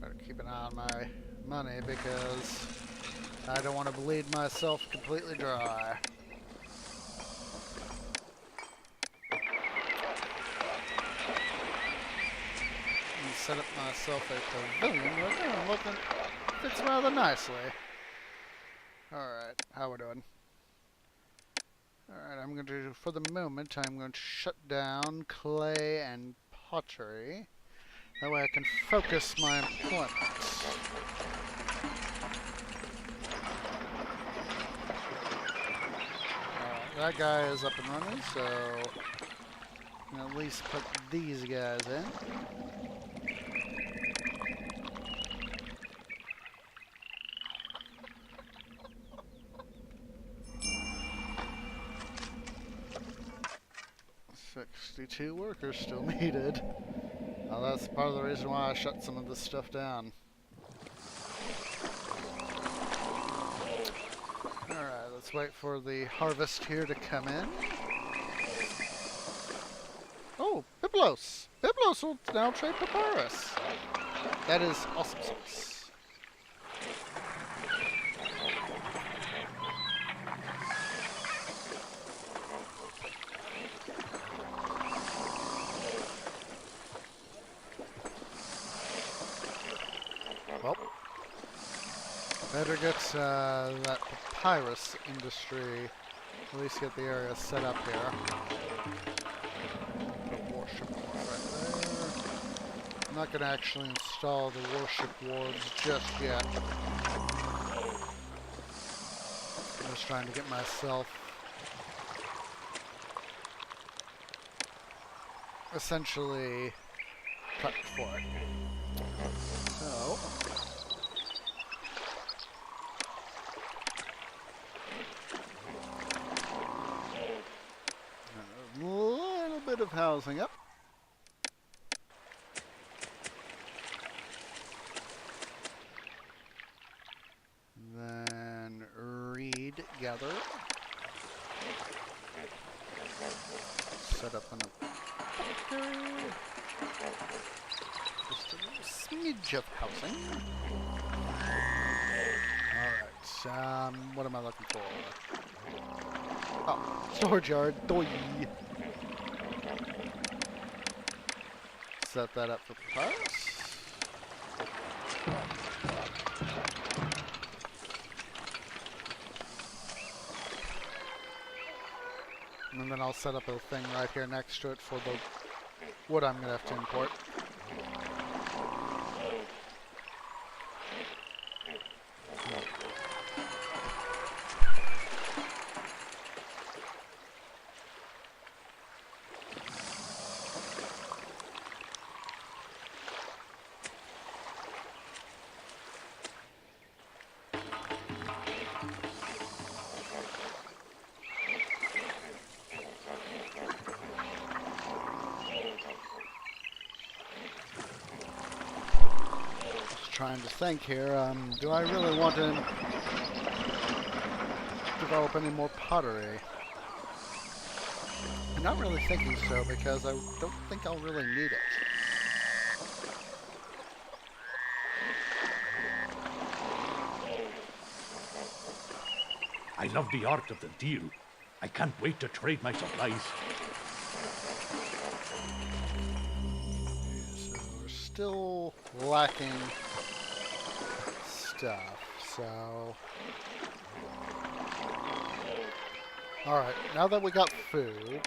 Better keep an eye on my money because I don't want to bleed myself completely dry. And set up myself a pavilion right now. Looking, fits rather nicely. Alright, how we doing? Alright, I'm going to, for the moment, I'm going to shut down clay and pottery. That way I can focus my employment. Alright, that guy is up and running, so I'm going to at least put these guys in. Two workers still needed. Now that's part of the reason why I shut some of this stuff down. Alright, let's wait for the harvest here to come in. Oh, Biblos! Biblos will now trade papyrus. That is awesome sauce. Well, better get that papyrus industry, at least get the area set up here. Put warship ward right there. I'm not going to actually install the warship wards just yet. I'm just trying to get myself essentially prepped for it. So, a little bit of housing up. Then reed gather. Set up an apothecary. Just a little smidge of housing. Alright, what am I looking for? Oh, storage yard. Doi. Set that up for papyrus. And then I'll set up a thing right here next to it for the wood I'm going to have to import. Trying to think here, do I really want to develop any more pottery? I'm not really thinking so because I don't think I'll really need it. I love the art of the deal. I can't wait to trade my supplies. So we're still lacking stuff. So... Alright, now that we got food...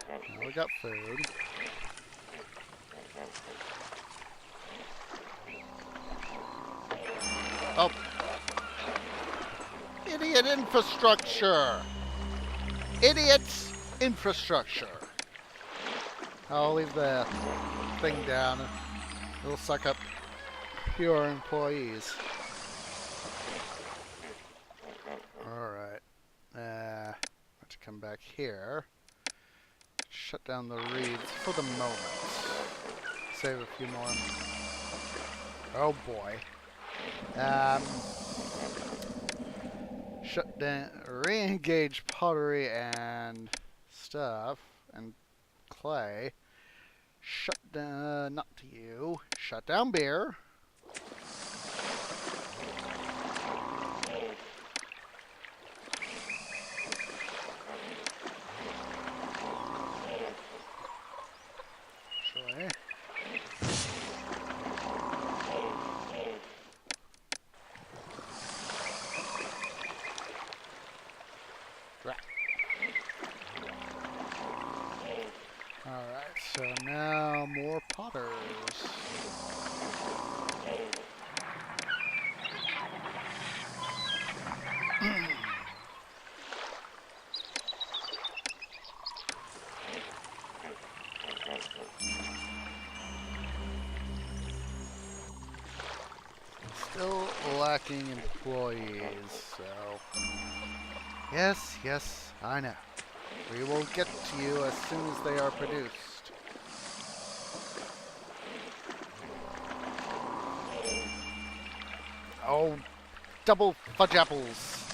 Oh! Idiot infrastructure! Idiot infrastructure! I'll leave the thing down. It'll suck up fewer employees. Alright. Let's come back here. Shut down the reeds for the moment. Save a few more. Oh boy. Shut down, re-engage pottery and stuff, and clay. Shut down, not to you. Shut down beer. Actually. Alright, so now more potters. Still lacking employees, so... Yes, I know. We will get to you as soon as they are produced. Oh, double fudge apples.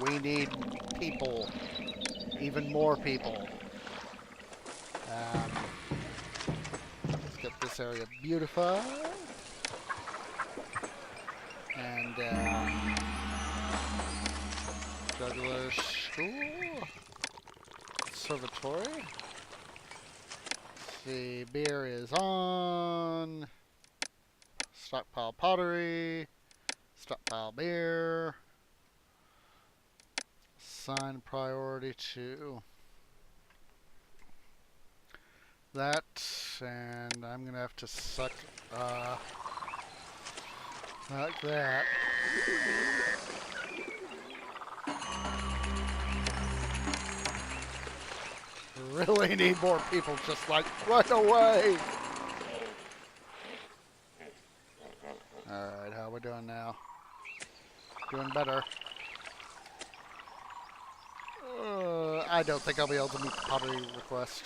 We need people. Even more people. Let's get this area beautified. And, juggler school. Observatory. Let's see, beer is on. Stockpile pottery. Stockpile beer. Assign priority to that, and I'm gonna have to suck like that. Really need more people, just like right away. Alright, how we doing now? Doing better. I don't think I'll be able to meet the pottery request.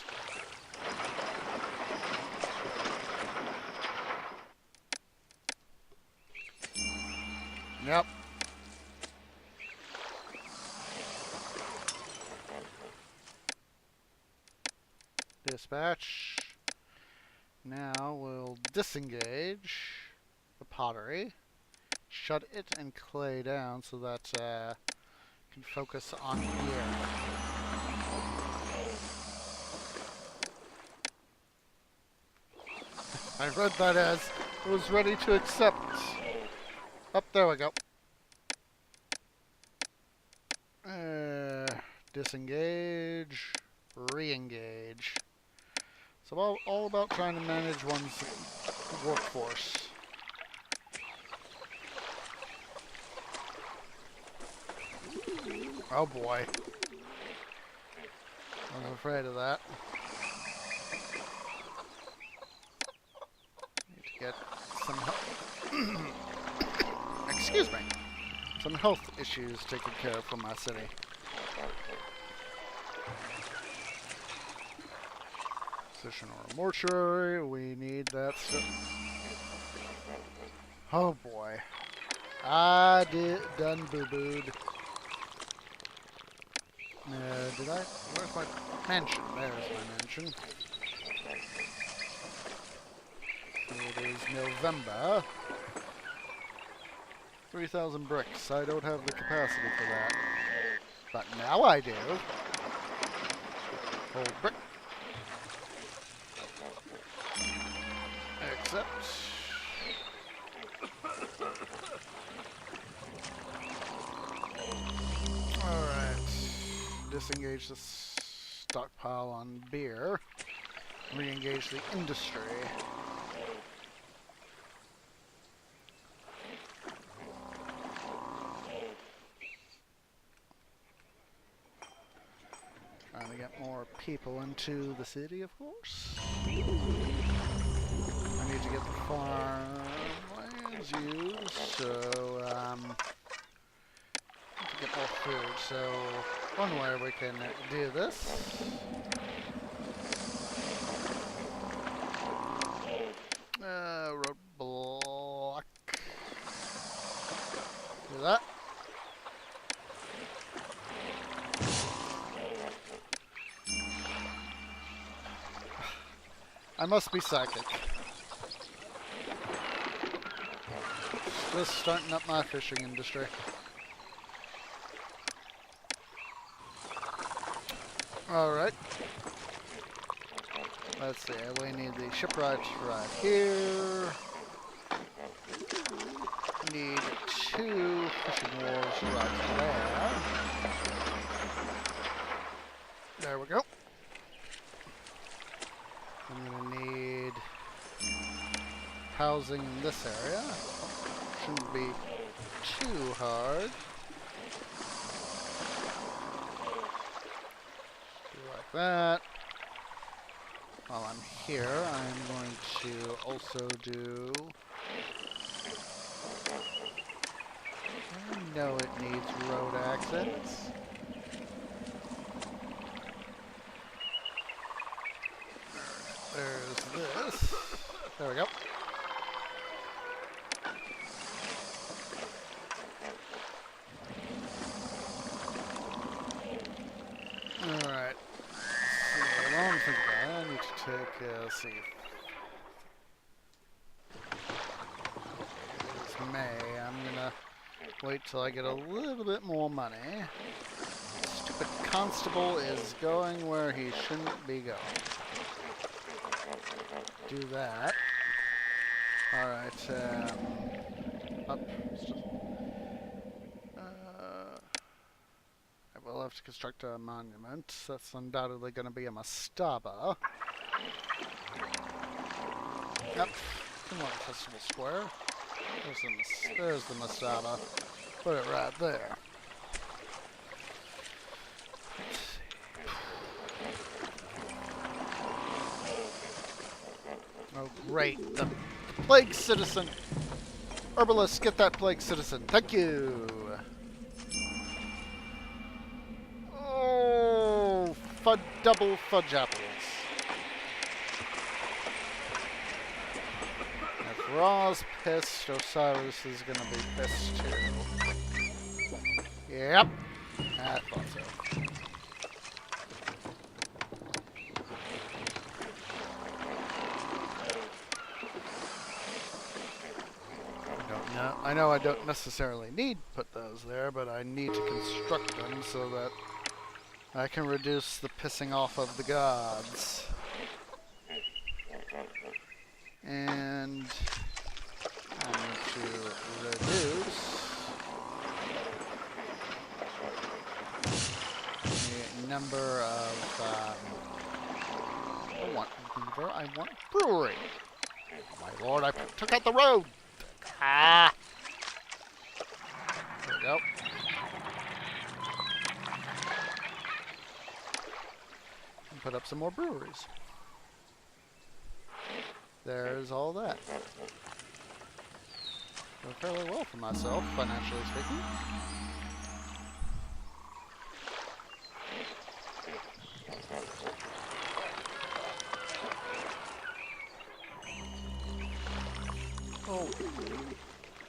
Yep. Dispatch. Now we'll disengage the pottery, shut it and clay down so that can focus on here. I read that as it was ready to accept. Up there we go. Disengage, re-engage. So all about trying to manage one's workforce. Oh boy. I was afraid of that. Need to get some help. Excuse me. Some health issues taken care of from my city. Position or mortuary. We need that stuff. Oh boy. I done boo-booed. Did I? Where's my mansion? There's my mansion. It is November. 3,000 bricks. I don't have the capacity for that. But now I do. Hold brick. Except... disengage the stockpile on beer. Re-engage the industry. Trying to get more people into the city, of course. I need to get the farmlands used, so to get more food. So one way we can do this. Roadblock. Do that. I must be psychic. Just starting up my fishing industry. Alright. Let's see, we need the shipwrights right here. Need 2 fishing wharves right there. There we go. I'm gonna need housing in this area. Shouldn't be too hard. Do like that. While I'm here, I'm going to also do... I know it needs road access. There's this. There we go. Alright. So, long think about it. I need to take, let's see. It's May. I'm gonna wait till I get a little bit more money. Stupid constable is going where he shouldn't be going. Do that. Alright, up. I will have to construct a monument. That's undoubtedly going to be a mastaba. Yep. Come on, Festival Square. There's the mastaba. Put it right there. Oh, great. The plague citizen. Herbalist, get that plague citizen. Thank you. Oh, double fudge apples. If Ra's pissed, Osiris is going to be pissed too. Yep. I thought so. I know I don't necessarily need to put those there, but I need to construct them so that I can reduce the pissing off of the gods. And I need to reduce the number of... I don't want beaver, I want brewery. My lord, I took out the road! Ah! There we go. And put up some more breweries. There's all that. Doing fairly well for myself, financially speaking. Oh,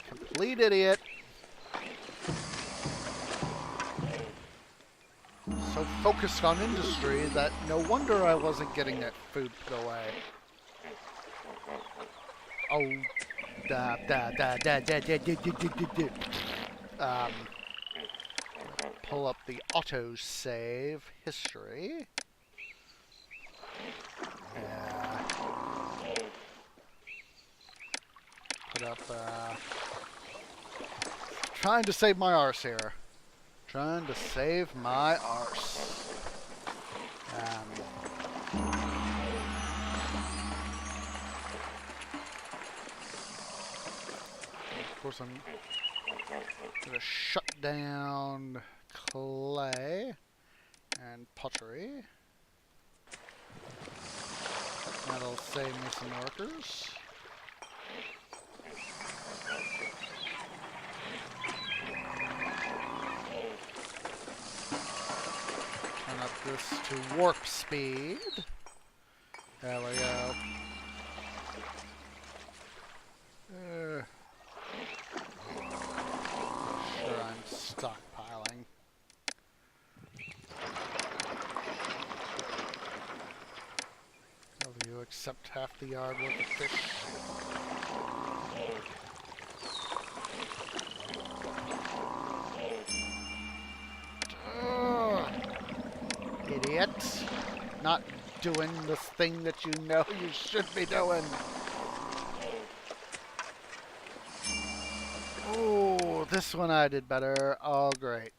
complete idiot. So focused on industry that no wonder I wasn't getting that food put away. Oh, pull up the autosave history. Put up, trying to save my arse here. Trying to save my arse. Of course, I'm gonna shut down clay and pottery. That'll save me some workers. Turn up this to warp speed. There we go. Sure, I'm stockpiling. Will you accept half the yard worth of fish? Idiot. Not doing the thing that you know you should be doing. Oh, this one I did better. Oh, great.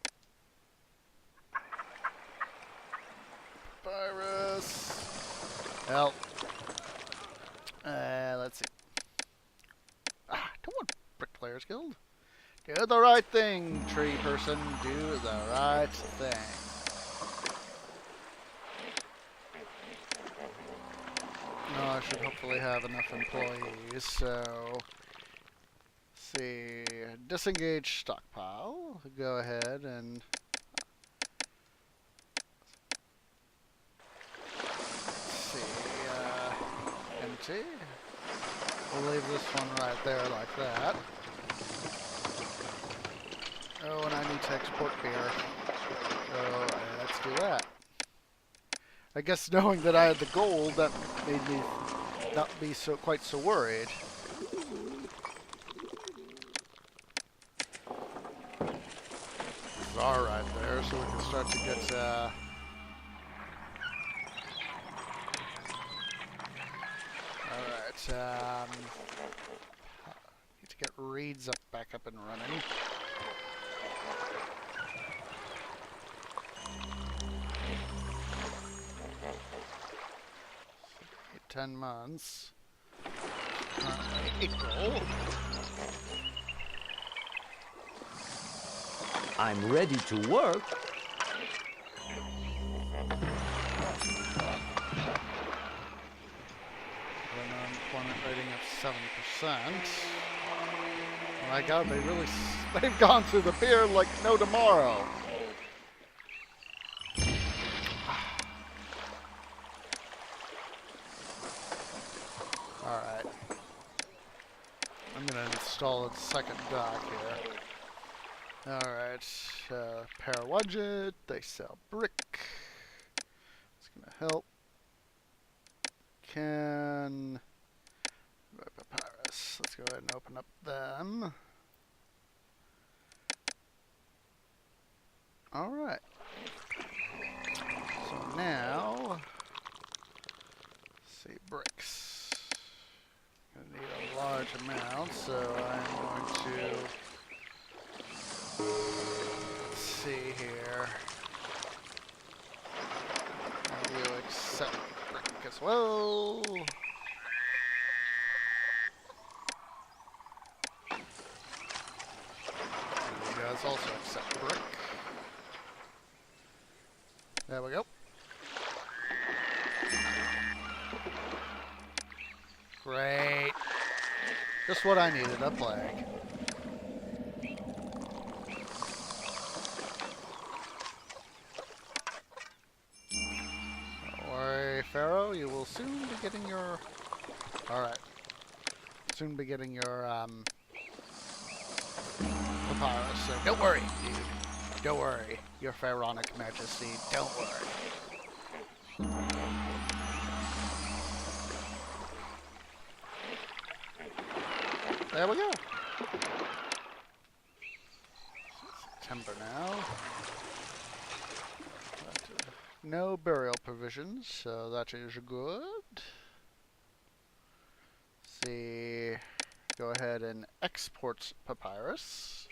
Virus. Well, let's see. Don't want Bricklayers Guild. Do the right thing, tree person. Do the right thing. No, I should hopefully have enough employees, so... see, disengage stockpile. Go ahead and see, empty. We'll leave this one right there like that. Oh, and I need to export beer. So let's do that. I guess knowing that I had the gold, that made me not be quite so worried. Are right there, so we can start to get alright, need to get reeds back up and running. So, 10 months. Currently April. I'm ready to work. Unemployment rating of 7%. Oh my god, they've gone through the beer like no tomorrow. Alright. I'm gonna install a second dock here. Alright, Para Widget, they sell brick. It's gonna help. Can... Papyrus, let's go ahead and open up them. Alright. So now... let's see, bricks. Gonna need a large amount, so I'm going to... let's see here. I will accept brick as well. You guys also accept brick. There we go. Great. Just what I needed, a plague. Pharaoh, you will soon be getting your... alright. Soon be getting your, papyrus, so don't worry, dude. Don't worry, your pharaonic majesty, don't worry. There we go. September now. No burial provisions, so that is good. See, go ahead and export papyrus.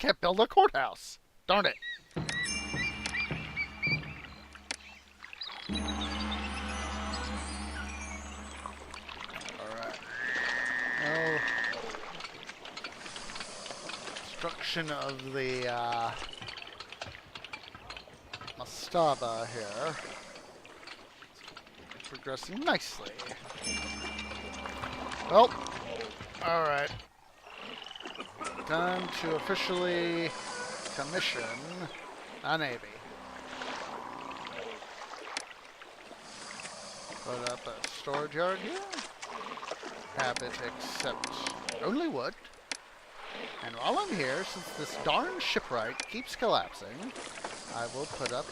can't build a courthouse. Darn it. Alright. Well, construction of the mastaba here. It's progressing nicely. Well, alright. Time to officially commission a navy. Put up a storage yard here. Have it accept only wood. And while I'm here, since this darn shipwright keeps collapsing, I will put up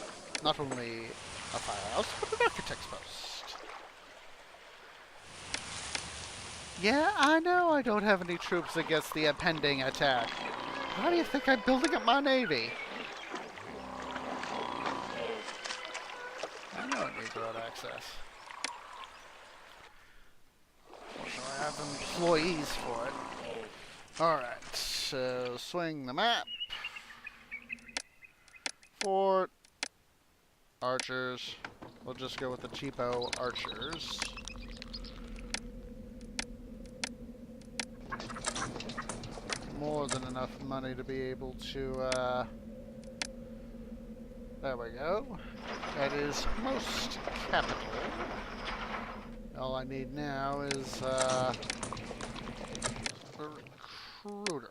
not only a firehouse, but an architect's post. Yeah, I know I don't have any troops against the impending attack. How do you think I'm building up my navy? I know it needs road access. Fortunately, I have employees for it. Alright, so swing the map. Fort. Archers. We'll just go with the cheapo archers. More than enough money to be able to, there we go. That is most capital. All I need now is, a recruiter.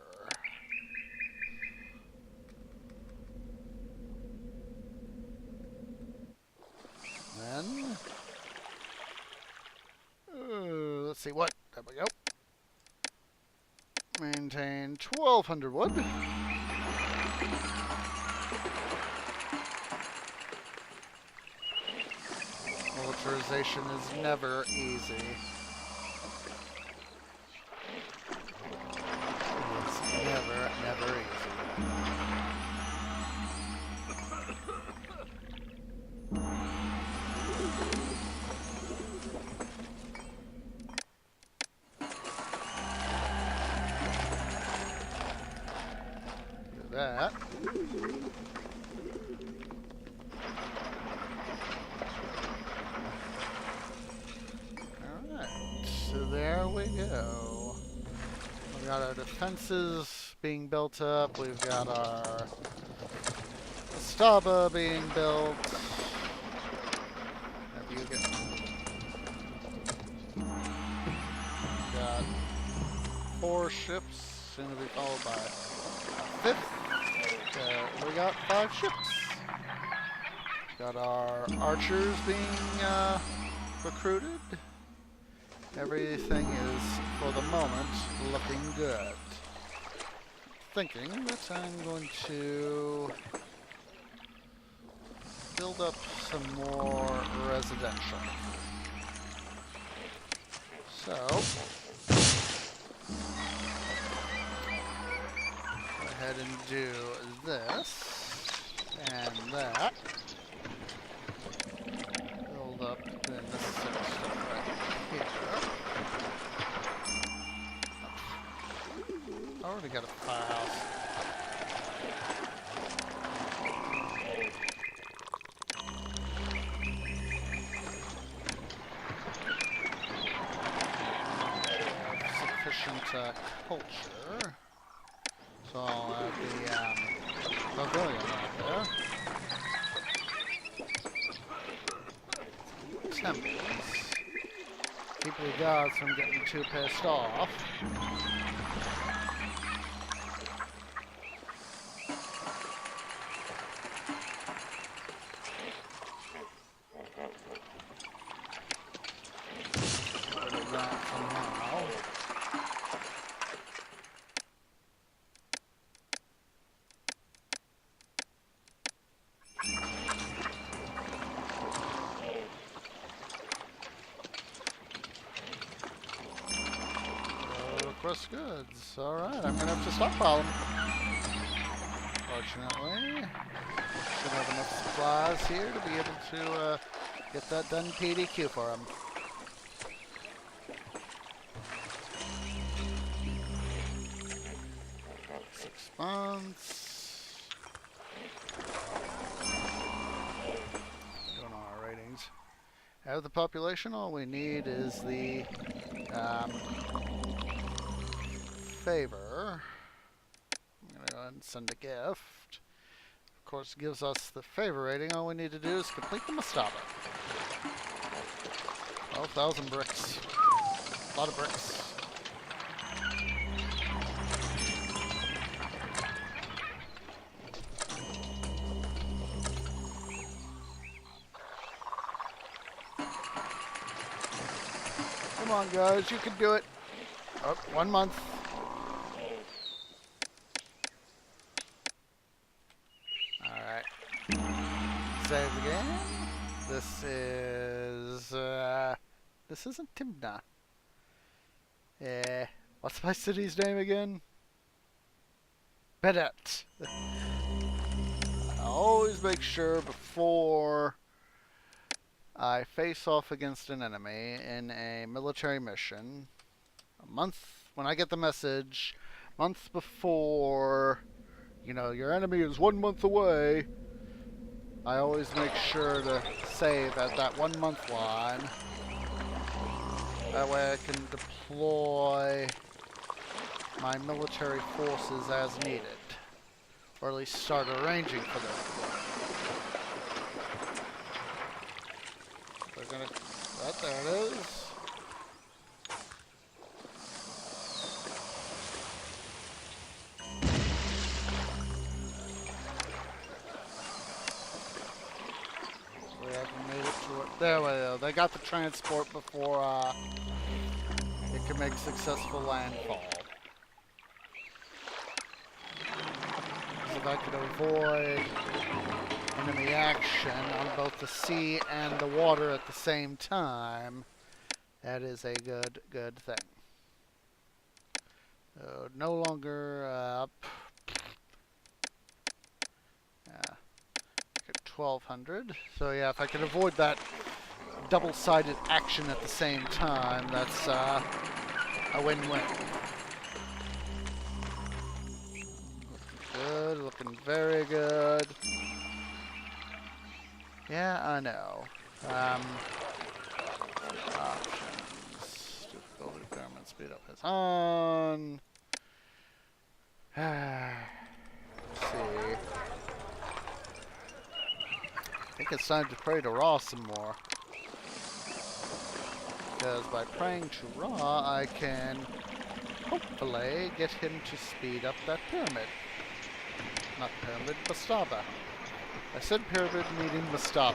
Then, let's see what, there we go. Maintain 1,200 wood. Militarization is never easy. It's never easy. That. Alright, so there we go. We got our defenses being built up, we've got our Staba being built. Have you get got 4 ships, soon to be followed by a 5th. We got 5 ships. Got our archers being recruited. Everything is, for the moment, looking good. Thinking that I'm going to build up some more residential. So, ahead and do this and that. Build up the necessary stuff right here. I already got a firehouse. Sufficient culture. So I'll add the pavilion right there. Temples. Keep the gods from getting too pissed off. Goods. Alright, I'm gonna have to stockpile them. Fortunately, should have enough supplies here to be able to get that done PDQ for them. 6 months. Going on our ratings. Out of the population, all we need is the favor. I'm going to go ahead and send a gift. Of course, it gives us the favor rating. All we need to do is complete the mastaba. 12,000 bricks. A lot of bricks. Come on, guys, you can do it. Oh, 1 month. Alright. Save again. This isn't Timna. What's my city's name again? Bedet. I always make sure before I face off against an enemy in a military mission, a month, when I get the message, month before, you know, your enemy is 1 month away, I always make sure to save at that 1 month line. That way I can deploy my military forces as needed. Or at least start arranging for them. They're gonna... there it is. We haven't made it to it. There we go. They got the transport before it can make successful landfall. If I could avoid enemy action on both the sea and the water at the same time, that is a good thing. No longer up. 1,200. So yeah, if I could avoid that double-sided action at the same time, that's a win-win. Good, looking very good. Yeah, I know. Options. Difficulty, requirement, speed up his on. Let's see. I think it's time to pray to Ra some more. Because by praying to Ra, I can hopefully get him to speed up that pyramid. Not pyramid, mastaba. I said pyramid meaning mastaba.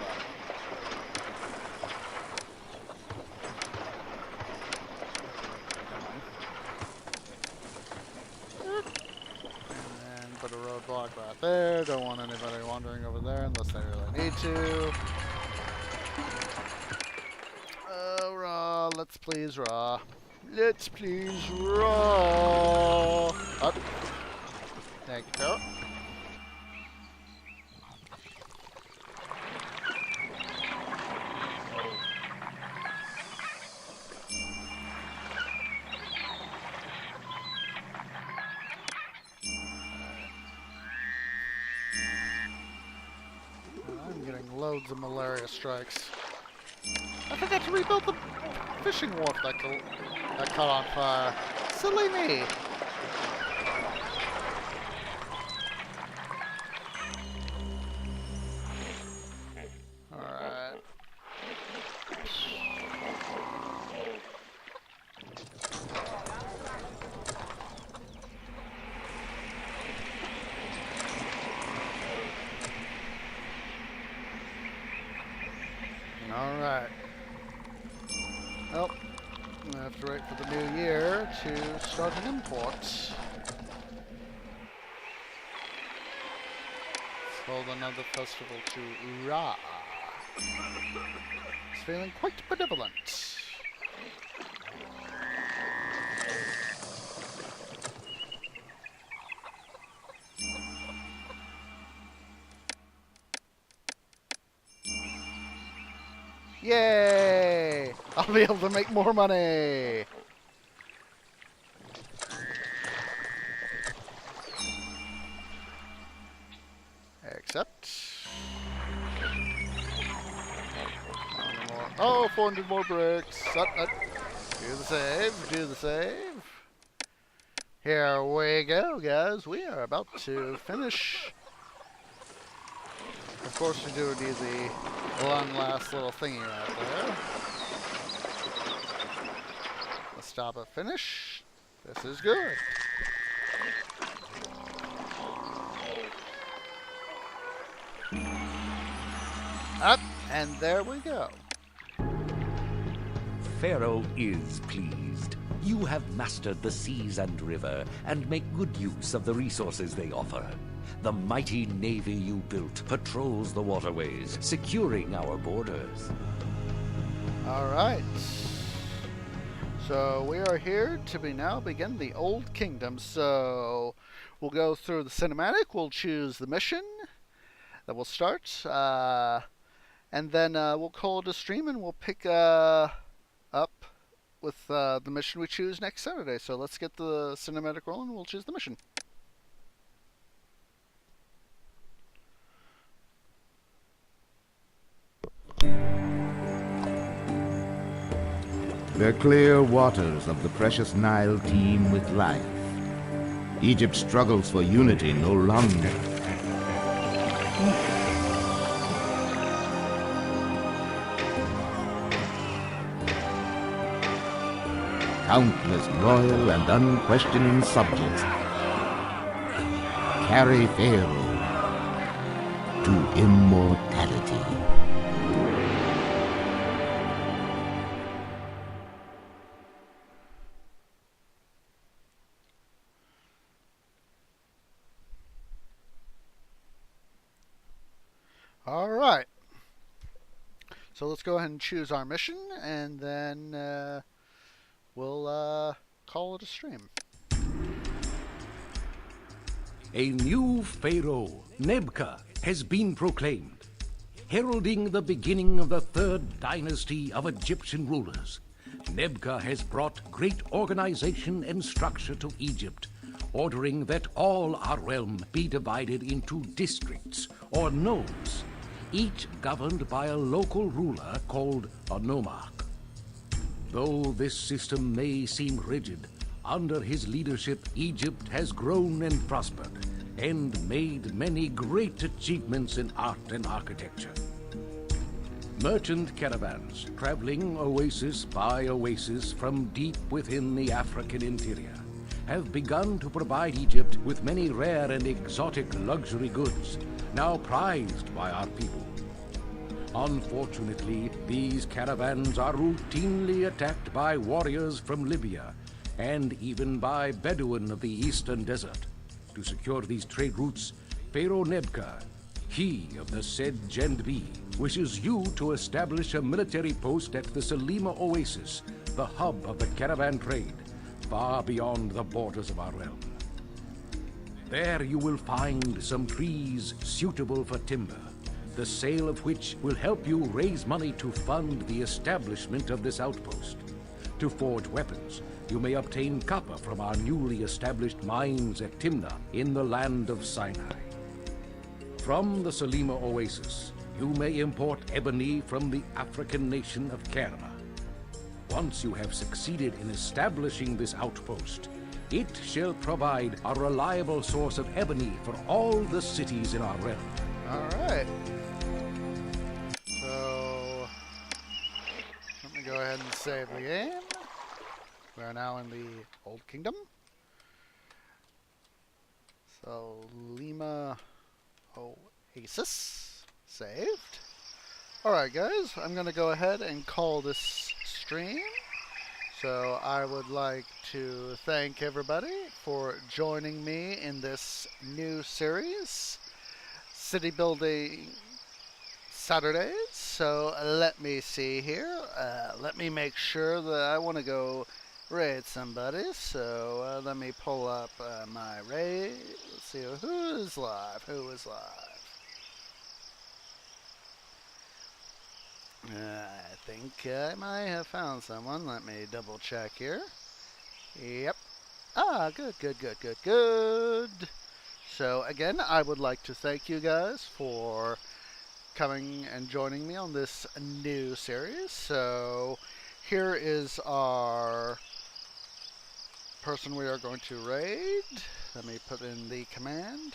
And put a roadblock right there. Don't want anybody wandering over there unless they really need to. Ra, let's please Ra. Let's please Ra. Up. Thank you, Pharaoh. I'm getting loads of malaria strikes. I forgot to rebuild the fishing wharf that caught on fire. Silly me. Alright. Alright. Well, I'm gonna have to wait for the new year to start an import. Let's hold another festival to Ra. It's feeling quite benevolent. Yay! I'll be able to make more money! Oh, 400 more bricks. Do the save, do the save. Here we go, guys. We are about to finish. Of course, we do need the one last little thingy right there. Let's stop at finish. This is good. Up, and there we go. Pharaoh is pleased. You have mastered the seas and river and make good use of the resources they offer. The mighty navy you built patrols the waterways, securing our borders. All right. So we are here to now begin the Old Kingdom. So we'll go through the cinematic. We'll choose the mission that we'll start, and then we'll call it a stream, and we'll pick up with the mission we choose next Saturday. So let's get the cinematic rolling, and we'll choose the mission. The clear waters of the precious Nile teem with life. Egypt struggles for unity no longer. Countless loyal and unquestioning subjects carry Pharaoh to immortality. All right. So let's go ahead and choose our mission, and then we'll call it a stream. A new pharaoh, Nebka, has been proclaimed, heralding the beginning of the third dynasty of Egyptian rulers. Nebka has brought great organization and structure to Egypt, ordering that all our realm be divided into districts or nodes, each governed by a local ruler called a nomarch. Though this system may seem rigid, under his leadership Egypt has grown and prospered, and made many great achievements in art and architecture. Merchant caravans, traveling oasis by oasis from deep within the African interior, have begun to provide Egypt with many rare and exotic luxury goods, now prized by our people. Unfortunately, these caravans are routinely attacked by warriors from Libya, and even by Bedouin of the eastern desert. To secure these trade routes, Pharaoh Nebka, he of the said Gendbi, wishes you to establish a military post at the Selima Oasis, the hub of the caravan trade, far beyond the borders of our realm. There you will find some trees suitable for timber, the sale of which will help you raise money to fund the establishment of this outpost. To forge weapons, you may obtain copper from our newly established mines at Timna in the land of Sinai. From the Selima Oasis, you may import ebony from the African nation of Kerma. Once you have succeeded in establishing this outpost, it shall provide a reliable source of ebony for all the cities in our realm. All right. So let me go ahead and save the game. We are now in the Old Kingdom. So Lima Oasis saved. Alright guys, I'm going to go ahead and call this stream. So I would like to thank everybody for joining me in this new series, City Building Saturdays. So let me see here. Let me make sure that I want to go raid somebody. So let me pull up my raid. Let's see who is live. Who is live? I think I might have found someone. Let me double check here. Yep. Ah, good, good, good, good, good. So again, I would like to thank you guys for coming and joining me on this new series. So here is our person we are going to raid. Let me put in the command.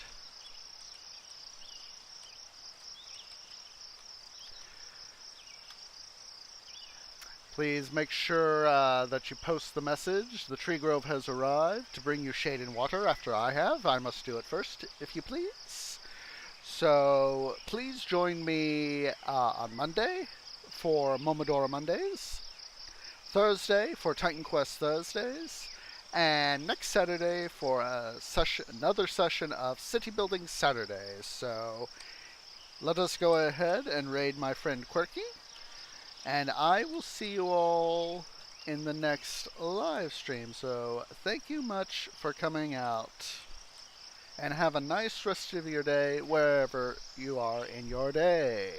Please make sure that you post the message. The tree grove has arrived to bring you shade and water after I have. I must do it first, if you please. So please join me on Monday for Momodora Mondays, Thursday for Titan Quest Thursdays, and next Saturday for another session of City Building Saturdays. So let us go ahead and raid my friend Quirky. And I will see you all in the next live stream. So thank you much for coming out. And have a nice rest of your day wherever you are in your day.